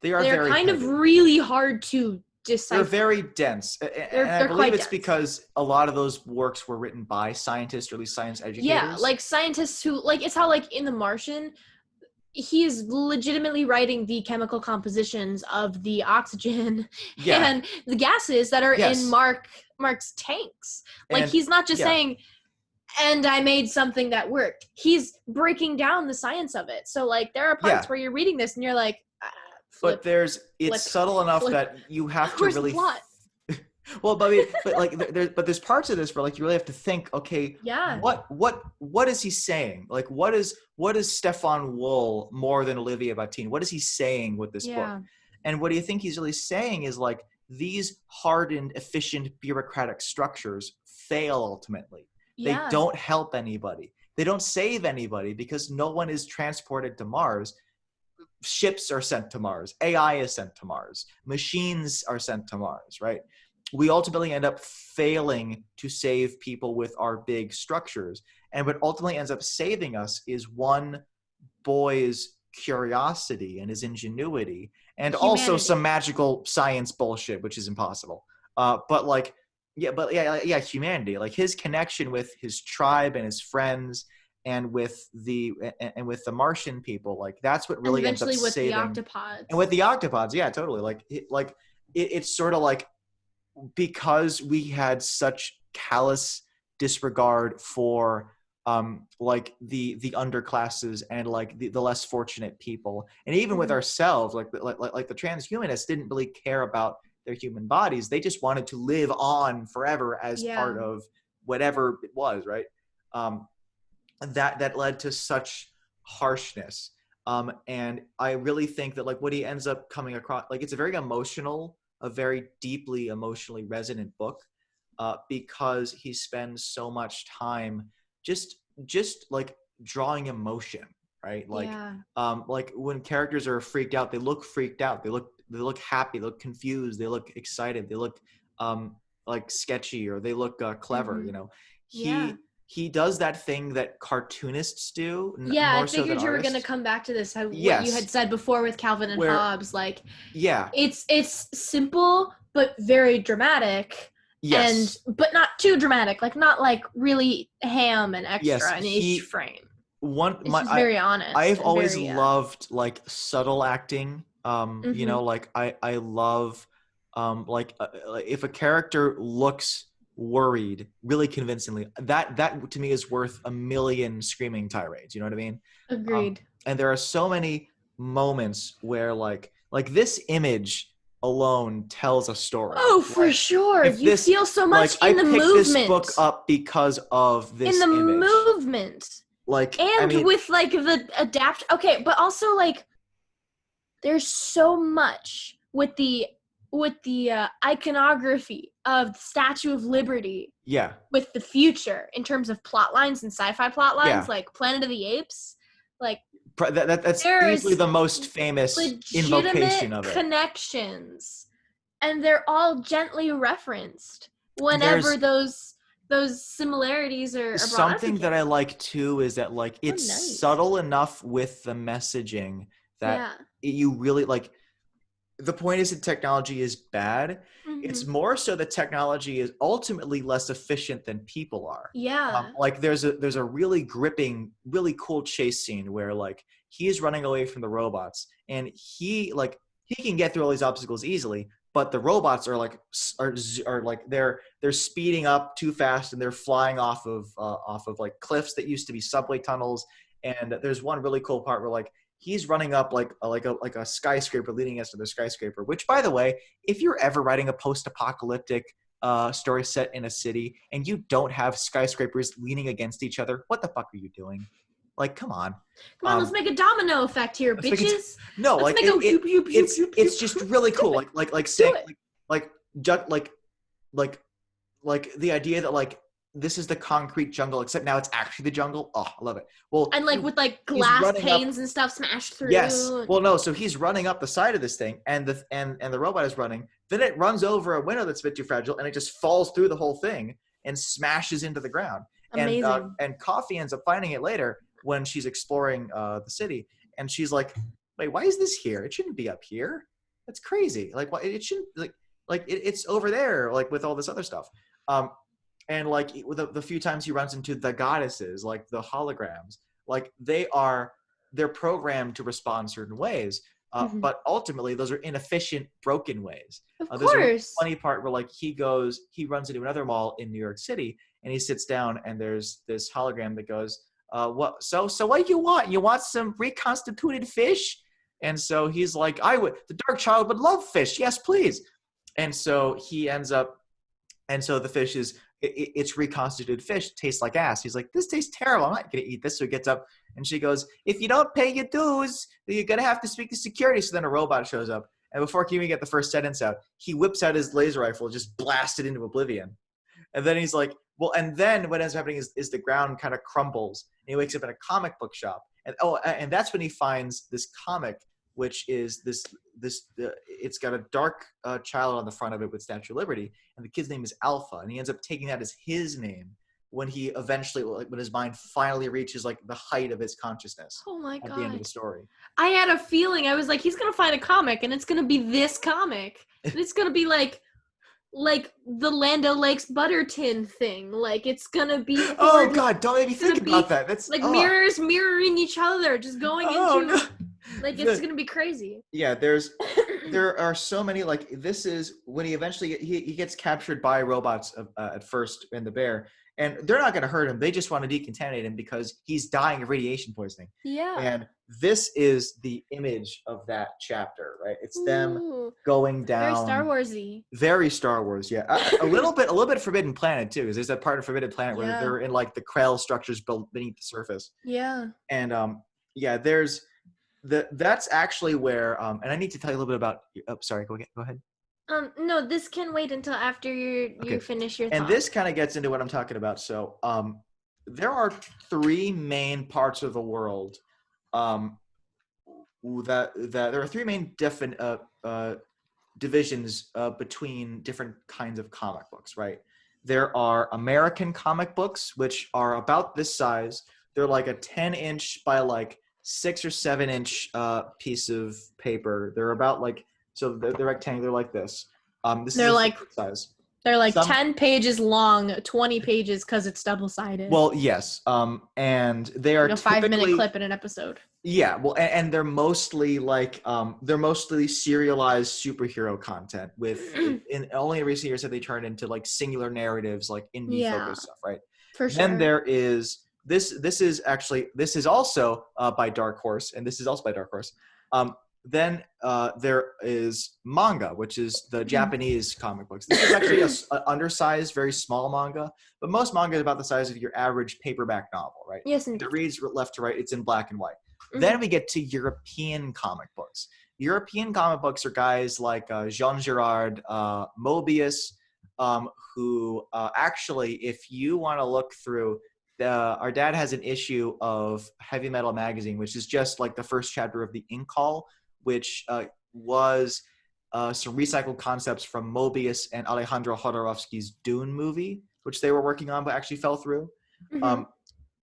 They are They're very kind of heavy. really hard to decipher. They're very dense. And I they're believe quite it's dense. because a lot of those works were written by scientists or at least science educators. Yeah, like scientists who, like, it's how, like, in The Martian, he is legitimately writing the chemical compositions of the oxygen and the gases that are in Mark's tanks. Like, And he's not just saying, and I made something that worked. He's breaking down the science of it. So, like, there are parts where you're reading this and you're like, but it's subtle enough that you have to Where's really the plot? well, but I mean, but like there's parts of this where like you really have to think, okay, what is he saying? Like what is Stefan Wul more than Olivier Vatine? What is he saying with this book? And what do you think he's really saying is like these hardened, efficient bureaucratic structures fail ultimately. They don't help anybody. They don't save anybody because no one is transported to Mars. Ships are sent to Mars. AI is sent to Mars. Machines are sent to Mars, right? We ultimately end up failing to save people with our big structures. And what ultimately ends up saving us is one boy's curiosity and his ingenuity, and also some magical science bullshit, which is impossible. But humanity, like his connection with his tribe and his friends and with the Martian people, like that's what really ends up saving. With the octopods. And with the octopods, yeah, totally. Like it's sort of like because we had such callous disregard for like the underclasses and like the less fortunate people, and even with ourselves, like the transhumanists didn't really care about their human bodies. They just wanted to live on forever as part of whatever it was, right? That led to such harshness. And I really think that like what he ends up coming across, like it's a very deeply emotionally resonant book, because he spends so much time just like drawing emotion, right? Like when characters are freaked out, they look freaked out. They look happy. They look confused. They look excited. They look like sketchy, or they look clever. You know, he does that thing that cartoonists do. I figured you were going to come back to this. What you had said before with Calvin and Hobbes, like it's simple but very dramatic. Yes. But not too dramatic, like not like really ham and extra in each frame. It's very honest. I've always loved like subtle acting. You know, like I love like if a character looks worried really convincingly, that to me is worth a million screaming tirades. You know what I mean? Agreed. And there are so many moments where like this image alone tells a story. Oh, for sure. You feel so much in the movement. I picked this book up because of this image. In the movement. Like, and with like the okay, but also like there's so much with the iconography of the Statue of Liberty. Yeah. With the future in terms of plot lines and sci-fi plot lines, like Planet of the Apes, like that's easily the most famous invocation of it. Connections, and they're all gently referenced whenever those similarities are something that I like too is that like it's subtle enough with the messaging that you really like. The point isn't technology is bad. It's more so that technology is ultimately less efficient than people are. Like there's a really gripping, really cool chase scene where like he is running away from the robots, and he can get through all these obstacles easily, but the robots are like they're speeding up too fast, and they're flying off of like cliffs that used to be subway tunnels. And there's one really cool part where like he's running up like a skyscraper leading us to the skyscraper, which, by the way, if you're ever writing a post-apocalyptic story set in a city and you don't have skyscrapers leaning against each other, what the fuck are you doing? Like, come on. Let's make a domino effect here, bitches. It's just really cool. Like saying like the idea that like this is the concrete jungle, except now it's actually the jungle. Oh, I love it. Well, and like with like glass panes and stuff smashed through. Yes. Well, no. So he's running up the side of this thing, and the robot is running. Then it runs over a window that's a bit too fragile, and it just falls through the whole thing and smashes into the ground. Amazing. And Coffee ends up finding it later when she's exploring the city, and she's like, "Wait, why is this here? It shouldn't be up here." That's crazy. Like, what? It shouldn't it's over there, like with all this other stuff. And like with the few times he runs into the goddesses, like the holograms, like they're programmed to respond certain ways. Mhm. But ultimately, those are inefficient, broken ways. Of There's a really course. funny part where like he runs into another mall in New York City, and he sits down, and there's this hologram that goes, "What? So what do you want? You want some reconstituted fish?" And so he's like, the dark child would love fish. Yes, please. And so he ends up, and so the fish it's reconstituted fish, tastes like ass. He's like, this tastes terrible. I'm not going to eat this. So he gets up, and she goes, if you don't pay your dues, you're going to have to speak to security. So then a robot shows up. And before he can even get the first sentence out, he whips out his laser rifle, just blasted into oblivion. And then he's like, well, and then what ends up happening is the ground kind of crumbles. And he wakes up in a comic book shop. And that's when he finds this comic, which is it's got a dark child on the front of it with Statue of Liberty, and the kid's name is Alpha, and he ends up taking that as his name when he eventually, when his mind finally reaches like the height of his consciousness. Oh my At the end of god. the story. I had a feeling. I was like, he's gonna find a comic, and it's gonna be this comic. And it's gonna be like the Land O'Lakes butter tin thing. Like it's gonna be. Oh God! Don't make me it's gonna think about be that. That's like mirrors mirroring each other, just going into. no. Like it's gonna be crazy. Yeah, there are so many, like this is when he eventually he gets captured by robots at first in the bear, and they're not going to hurt him. They just want to decontaminate him because he's dying of radiation poisoning. Yeah. And this is the image of that chapter, right? It's them Ooh, going down. very Star Warsy. Very Star Wars, yeah. A little bit Forbidden Planet too, because there's that part of Forbidden Planet where they're in like the Krell structures built beneath the surface. Yeah. And yeah, there's that's actually where and I need to tell you a little bit about. Oh, sorry, go ahead. No, this can wait until after you finish your thought. And this kind of gets into what I'm talking about. So there are three main parts of the world that there are three main divisions between different kinds of comic books, right? There are American comic books, which are about this size. They're like a 10-inch by like 6 or 7-inch piece of paper. They're about like, so they're rectangular like this. They're is like size. They're like 10 pages long, 20 pages because it's double-sided. Well, yes. And they are like a 5-minute clip in an episode. Yeah, well, and they're mostly like they're mostly serialized superhero content with in only in recent years have they turned into like singular narratives, like indie focused stuff, right? For sure. Then there is this is also by Dark Horse, and this is also by Dark Horse. Then there is manga, which is the Japanese comic books. This is actually an undersized, very small manga, but most manga is about the size of your average paperback novel, right? Yes, indeed. It reads left to right. It's in black and white. Then we get to European comic books. European comic books are guys like Jean Girard, Mobius, who actually, if you want to look through, our dad has an issue of Heavy Metal Magazine, which is just like the first chapter of the Ink Call, which was some recycled concepts from Mobius and Alejandro Jodorowsky's Dune movie, which they were working on but actually fell through.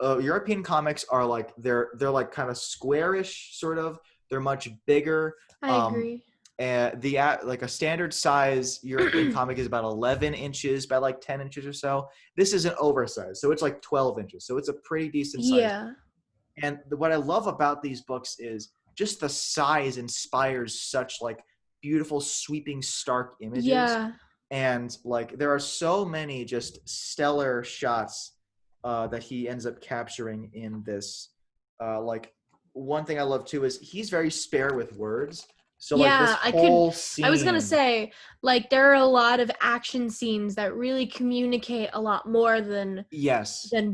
European comics are like they're like kind of squarish, sort of. They're much bigger. I agree. And like a standard size European comic is about 11 inches by like 10 inches or so. This is an oversized, so it's like 12 inches. So it's a pretty decent size. Yeah. And what I love about these books is just the size inspires such like beautiful, sweeping, stark images. Yeah. And like there are so many just stellar shots that he ends up capturing in this. Like one thing I love too is he's very spare with words. So yeah, like this whole scene, I was gonna say, like there are a lot of action scenes that really communicate a lot more than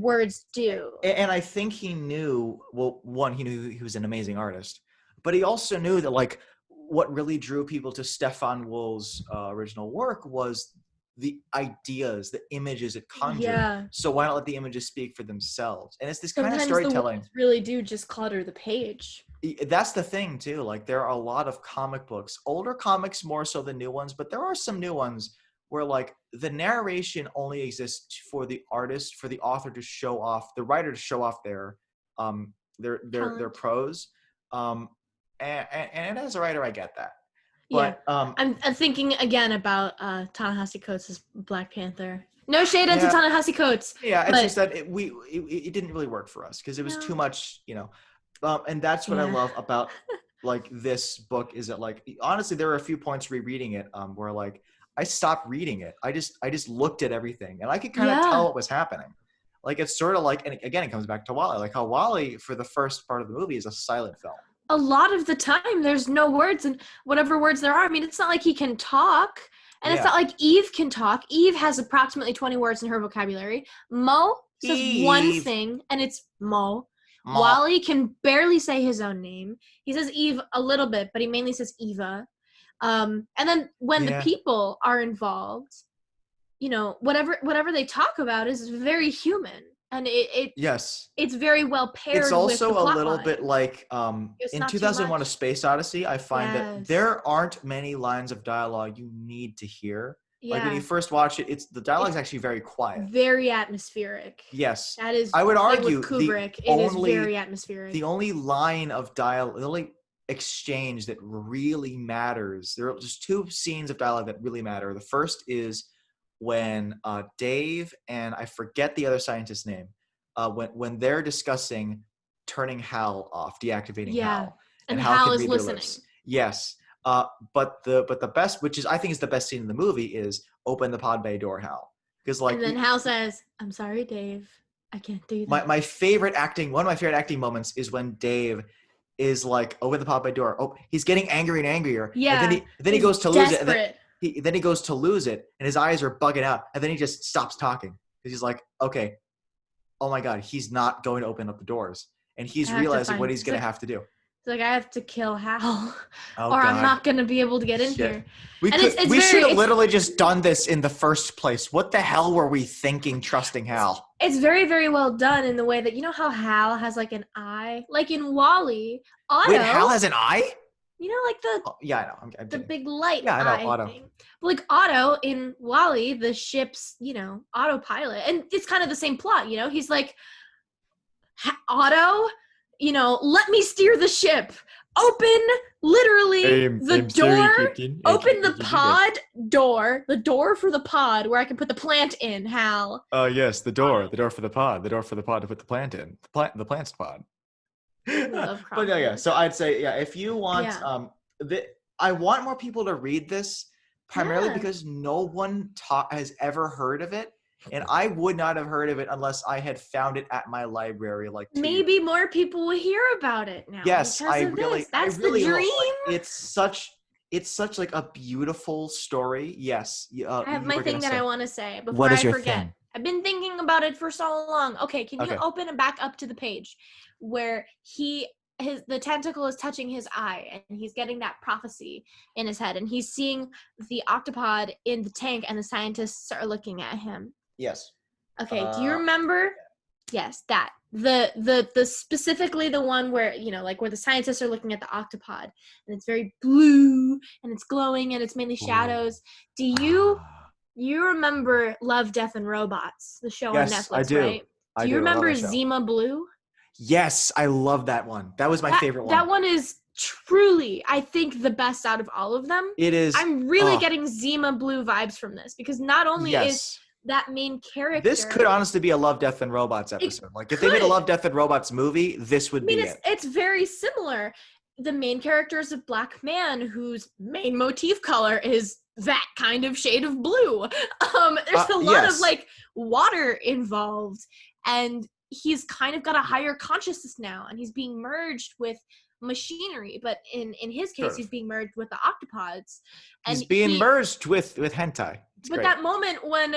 words do. And I think he knew. Well, one, he knew he was an amazing artist, but he also knew that like what really drew people to Stefan Wul's original work was the ideas, the images it conjured. Yeah. So why not let the images speak for themselves? And it's this Sometimes kind of storytelling. The words really do just clutter the page. That's the thing too. Like there are a lot of comic books, older comics more so than new ones, but there are some new ones where like the narration only exists for the artist, for the author to show off, the writer to show off their prose. And as a writer, I get that. But I'm thinking again about Ta-Nehisi Coates' Black Panther. No shade into Yeah. Ta-Nehisi Coates. yeah, it's but- just that it didn't really work for us because it was No. too much, and that's what I Yeah. love about like this book is that like honestly there were a few points rereading it where like I stopped reading it. I just looked at everything and I could kind of Yeah. tell what was happening. Like it's sort of like, and again it comes back to Wally, like how Wally for the first part of the movie is a silent film. A lot of the time there's no words, and whatever words there are, I mean, it's not like he can talk, and it's Yeah. not like Eve can talk. Eve has approximately 20 words in her vocabulary. Mo says one Eve. thing, and it's Mo. Mo. Wally can barely say his own name. He says Eve a little bit, but he mainly says Eva. And then when the Yeah. people are involved, whatever they talk about is very human, and Yes. it's very well paired. It's also with the a plot little line. bit like It's in not too 2001 A much. Space Odyssey, I find that Yes. there aren't many lines of dialogue you need to hear. Yeah. Like when you first watch it, the dialogue's actually very quiet. Very atmospheric. Yes. That is, I would the thing argue with the Kubrick, it is only- very atmospheric. The only line of dialogue, the only exchange that really matters, there are just two scenes of dialogue that really matter. The first is when Dave and I forget the other scientist's name, when they're discussing turning Hal off, deactivating Hal, and Hal Hal can is read their listening. lips. Yes. But the best, which is I think is the best scene in the movie, is open the pod bay door, Hal. Because like and then Hal says, "I'm sorry, Dave. I can't do that." one of my favorite acting moments is when Dave is like open the pod bay door. Oh, he's getting angrier and angrier. Yeah. And then he He's goes to lose it. And desperate. then he goes to lose it, and his eyes are bugging out. And then he just stops talking because he's like, okay, oh my god, he's not going to open up the doors, and he's I have to realizing what find- he's going to have to do. It's like, I have to kill Hal, Oh, or I'm God. not gonna be able to get in Shit. here. We And could, it's we very- should have it's- literally just done this in the first place. What the hell were we thinking, trusting Hal? It's very, very well done in the way that, you know how Hal has like an eye, like in Wally. Otto, Wait, Hal has an eye? you know, like the Oh, yeah, I know. I'm the kidding. big light Yeah, I know, eye Otto. thing. But like Otto in Wally, the ship's, autopilot. And it's kind of the same plot, he's like, Otto, let me steer the ship. Open literally the door. Open the pod door, the door for the pod where I can put the plant in, Hal. Oh, yes, the door for the pod to put the plant in. The plant's pod. Love But yeah. So I'd say, if you want, Yeah. I want more people to read this primarily Yeah. because no one has ever heard of it. And I would not have heard of it unless I had found it at my library like 2 years Maybe more people will hear about it now. Yes, because of this. That's really the hope, dream. like, it's such like a beautiful story. Yes. I have my thing that I want to say before What is I your forget. thing? I've been thinking about it for so long. Okay, can you Okay. open and back up to the page where the tentacle is touching his eye and he's getting that prophecy in his head and he's seeing the octopod in the tank and the scientists are looking at him. Yes. Okay, do you remember? Yes, that. The specifically the one where, like where the scientists are looking at the octopod and it's very blue and it's glowing and it's mainly shadows. Do you remember Love, Death and Robots, the show on Yes, Netflix, I do. right? I Do you do. I love remember that show. Zima Blue? Yes, I love that one. That was my favorite one. That one is truly, I think, the best out of all of them. It is. I'm really getting Zima Blue vibes from this because not only is that main character. This could honestly be a Love, Death, and Robots episode. Like if they made a Love, Death, and Robots movie, this would be it. It's very similar. The main character is a black man whose main motif color is that kind of shade of blue. There's a lot of like water involved, and he's kind of got a higher consciousness now, and he's being merged with machinery. But in his case, he's being merged with the octopods. And he's being merged with hentai. But that moment when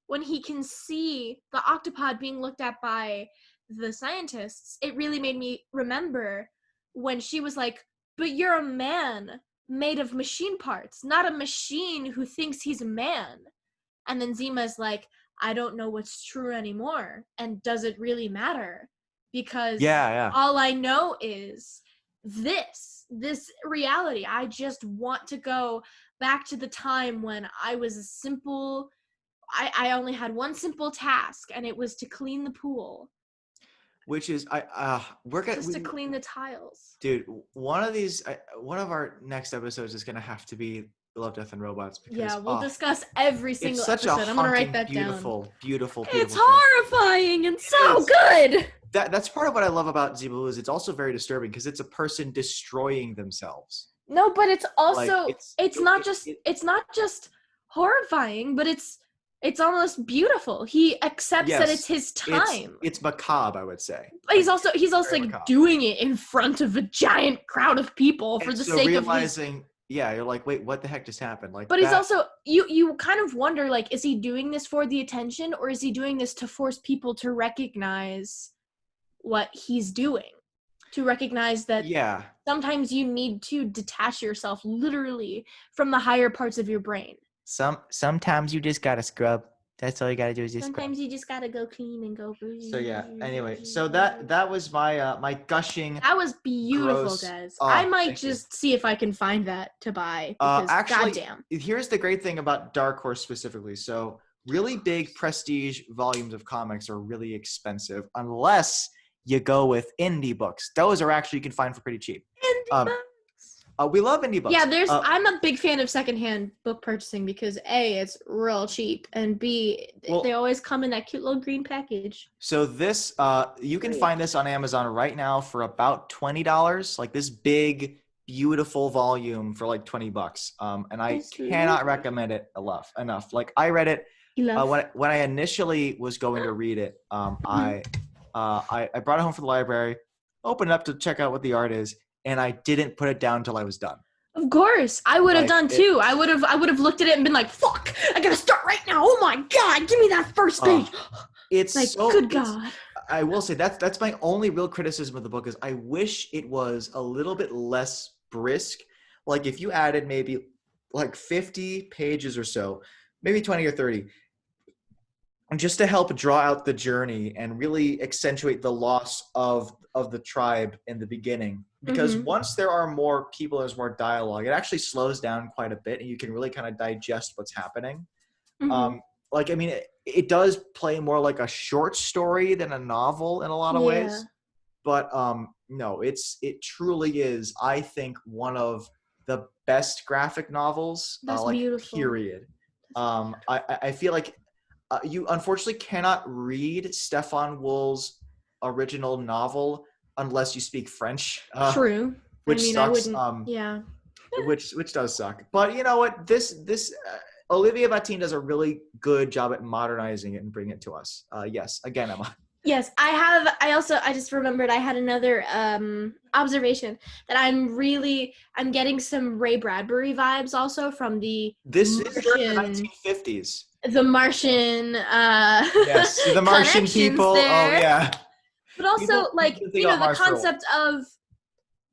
when he can see the octopod being looked at by the scientists, it really made me remember when she was like, "But you're a man made of machine parts, not a machine who thinks he's a man." And then Zima's like, "I don't know what's true anymore, and does it really matter? Because all I know is this reality. I just want to go back to the time when I was a simple, I only had one simple task, and it was to clean the pool." which is we're gonna Just to clean the tiles. dude. One of our next episodes is gonna have to be Love, Death, and Robots because Yeah, we'll discuss every it's single such episode. a I'm gonna write haunting, that beautiful, down. beautiful, It's show. horrifying and so is. good. That's part of what I love about Zebu is it's also very disturbing because it's a person destroying themselves. No, but it's also Like, it's not just horrifying, but it's almost beautiful. He accepts that it's his time. It's macabre, I would say. But he's also like macabre. doing it in front of a giant crowd of people for the sake realizing, of his. Yeah, you're like, wait, what the heck just happened? Like, but he's also you kind of wonder, like, is he doing this for the attention or is he doing this to force people to recognize what he's doing? To recognize that sometimes you need to detach yourself literally from the higher parts of your brain. Sometimes you just gotta scrub. That's all you gotta do is just sometimes scrub. You just gotta go clean and go. So yeah. Anyway, so that was my my gushing. That was beautiful, gross. Guys. I might just see if I can find that to buy. Because actually, goddamn. Here's the great thing about Dark Horse specifically. So really big prestige volumes of comics are really expensive unless you go with indie books. Those are actually you can find for pretty cheap. Indie books. We love indie books. Yeah, I'm a big fan of secondhand book purchasing because A, it's real cheap, and B, they always come in that cute little green package. So this, you can find this on Amazon right now for about $20. Like this big, beautiful volume for like $20. And I cannot recommend it enough. Like I read it when I initially was going to read it. I brought it home from the library, opened it up to check out what the art is. And I didn't put it down until I was done. Of course, I would have done too. I would have looked at it and been like, "Fuck! I gotta start right now! Oh my god, give me that first page!" It's like, good god. I will say that's my only real criticism of the book is I wish it was a little bit less brisk. Like if you added maybe like 50 pages or so, maybe 20 or 30. Just to help draw out the journey and really accentuate the loss of the tribe in the beginning. Because once there are more people, there's more dialogue, it actually slows down quite a bit and you can really kind of digest what's happening. It does play more like a short story than a novel in a lot of ways. But no, it truly is, I think, one of the best graphic novels. That's beautiful. Period. I feel like you unfortunately cannot read Stefan Wul's original novel unless you speak French. True. Which sucks. I wouldn't. which does suck. But you know what? This Olivier Vatine does a really good job at modernizing it and bringing it to us. Yes. Again, Emma. Yes, I just remembered I had another observation that I'm getting some Ray Bradbury vibes also from the This is during the 1950s. The Martian yes, the Martian people. There. Oh yeah. But also the concept of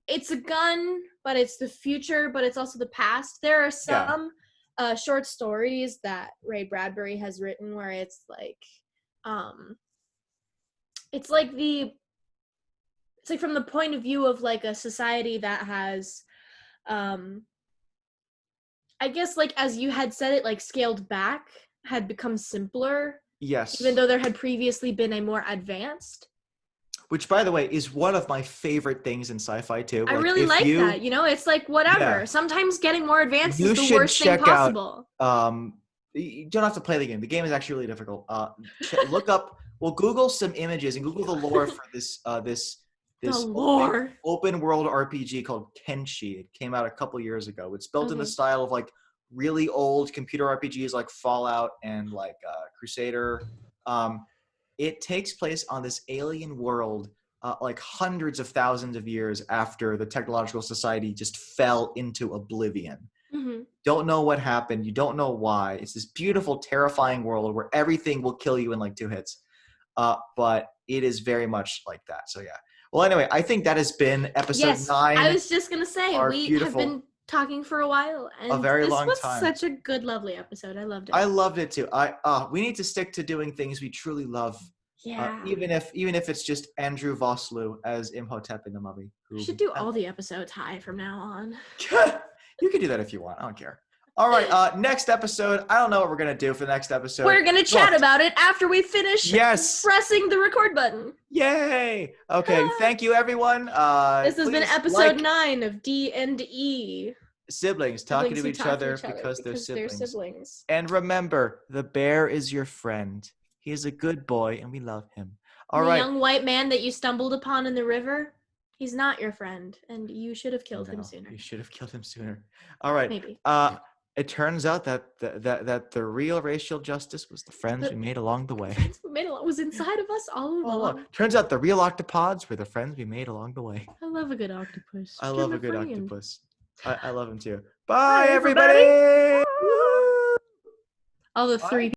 it's a gun, but it's the future, but it's also the past. There are some short stories that Ray Bradbury has written where it's like it's like from the point of view of like a society that has I guess like as you had said it, like scaled back, had become simpler. Yes. Even though there had previously been a more advanced. Which, by the way, is one of my favorite things in sci-fi too. I really like that. It's like whatever. Yeah. Sometimes getting more advanced is the worst thing possible. You don't have to play the game. The game is actually really difficult. Look up. Well, Google some images and Google the lore for this open world RPG called Kenshi. It came out a couple years ago. It's built in the style of like really old computer RPGs like Fallout and like Crusader. It takes place on this alien world like hundreds of thousands of years after the technological society just fell into oblivion. Don't know what happened. You don't know why. It's this beautiful, terrifying world where everything will kill you in like 2 hits. But it is very much like that. So yeah. Well, anyway, I think that has been episode 9. I was just going to say, we have been talking for a while. And a very long time. This was such a good, lovely episode. I loved it. I loved it too. We need to stick to doing things we truly love. Yeah. Even if it's just Andrew Vosloo as Imhotep in The Mummy. We should do all the episodes high from now on. You can do that if you want. I don't care. All right. Next episode. I don't know what we're gonna do for the next episode. We're gonna chat But- about it after we finish Yes. pressing the record button. Yay. Okay. Thank you, everyone. This has been please episode like 9 of D&E. siblings talking Siblings to who each talk other because they're siblings. And remember, the bear is your friend. He is a good boy, and we love him. All the right. young white man that you stumbled upon in the river, he's not your friend, and you should have killed him No, sooner. You should have killed him sooner. All right. Maybe. It turns out that the real racial justice was the friends we made along the way. Friends we made was inside of us all Oh, along. look. Turns out the real octopods were the friends we made along the way. I love a good octopus. I Give love him a good friend. octopus. I love him too. Bye, everybody. everybody. All the 3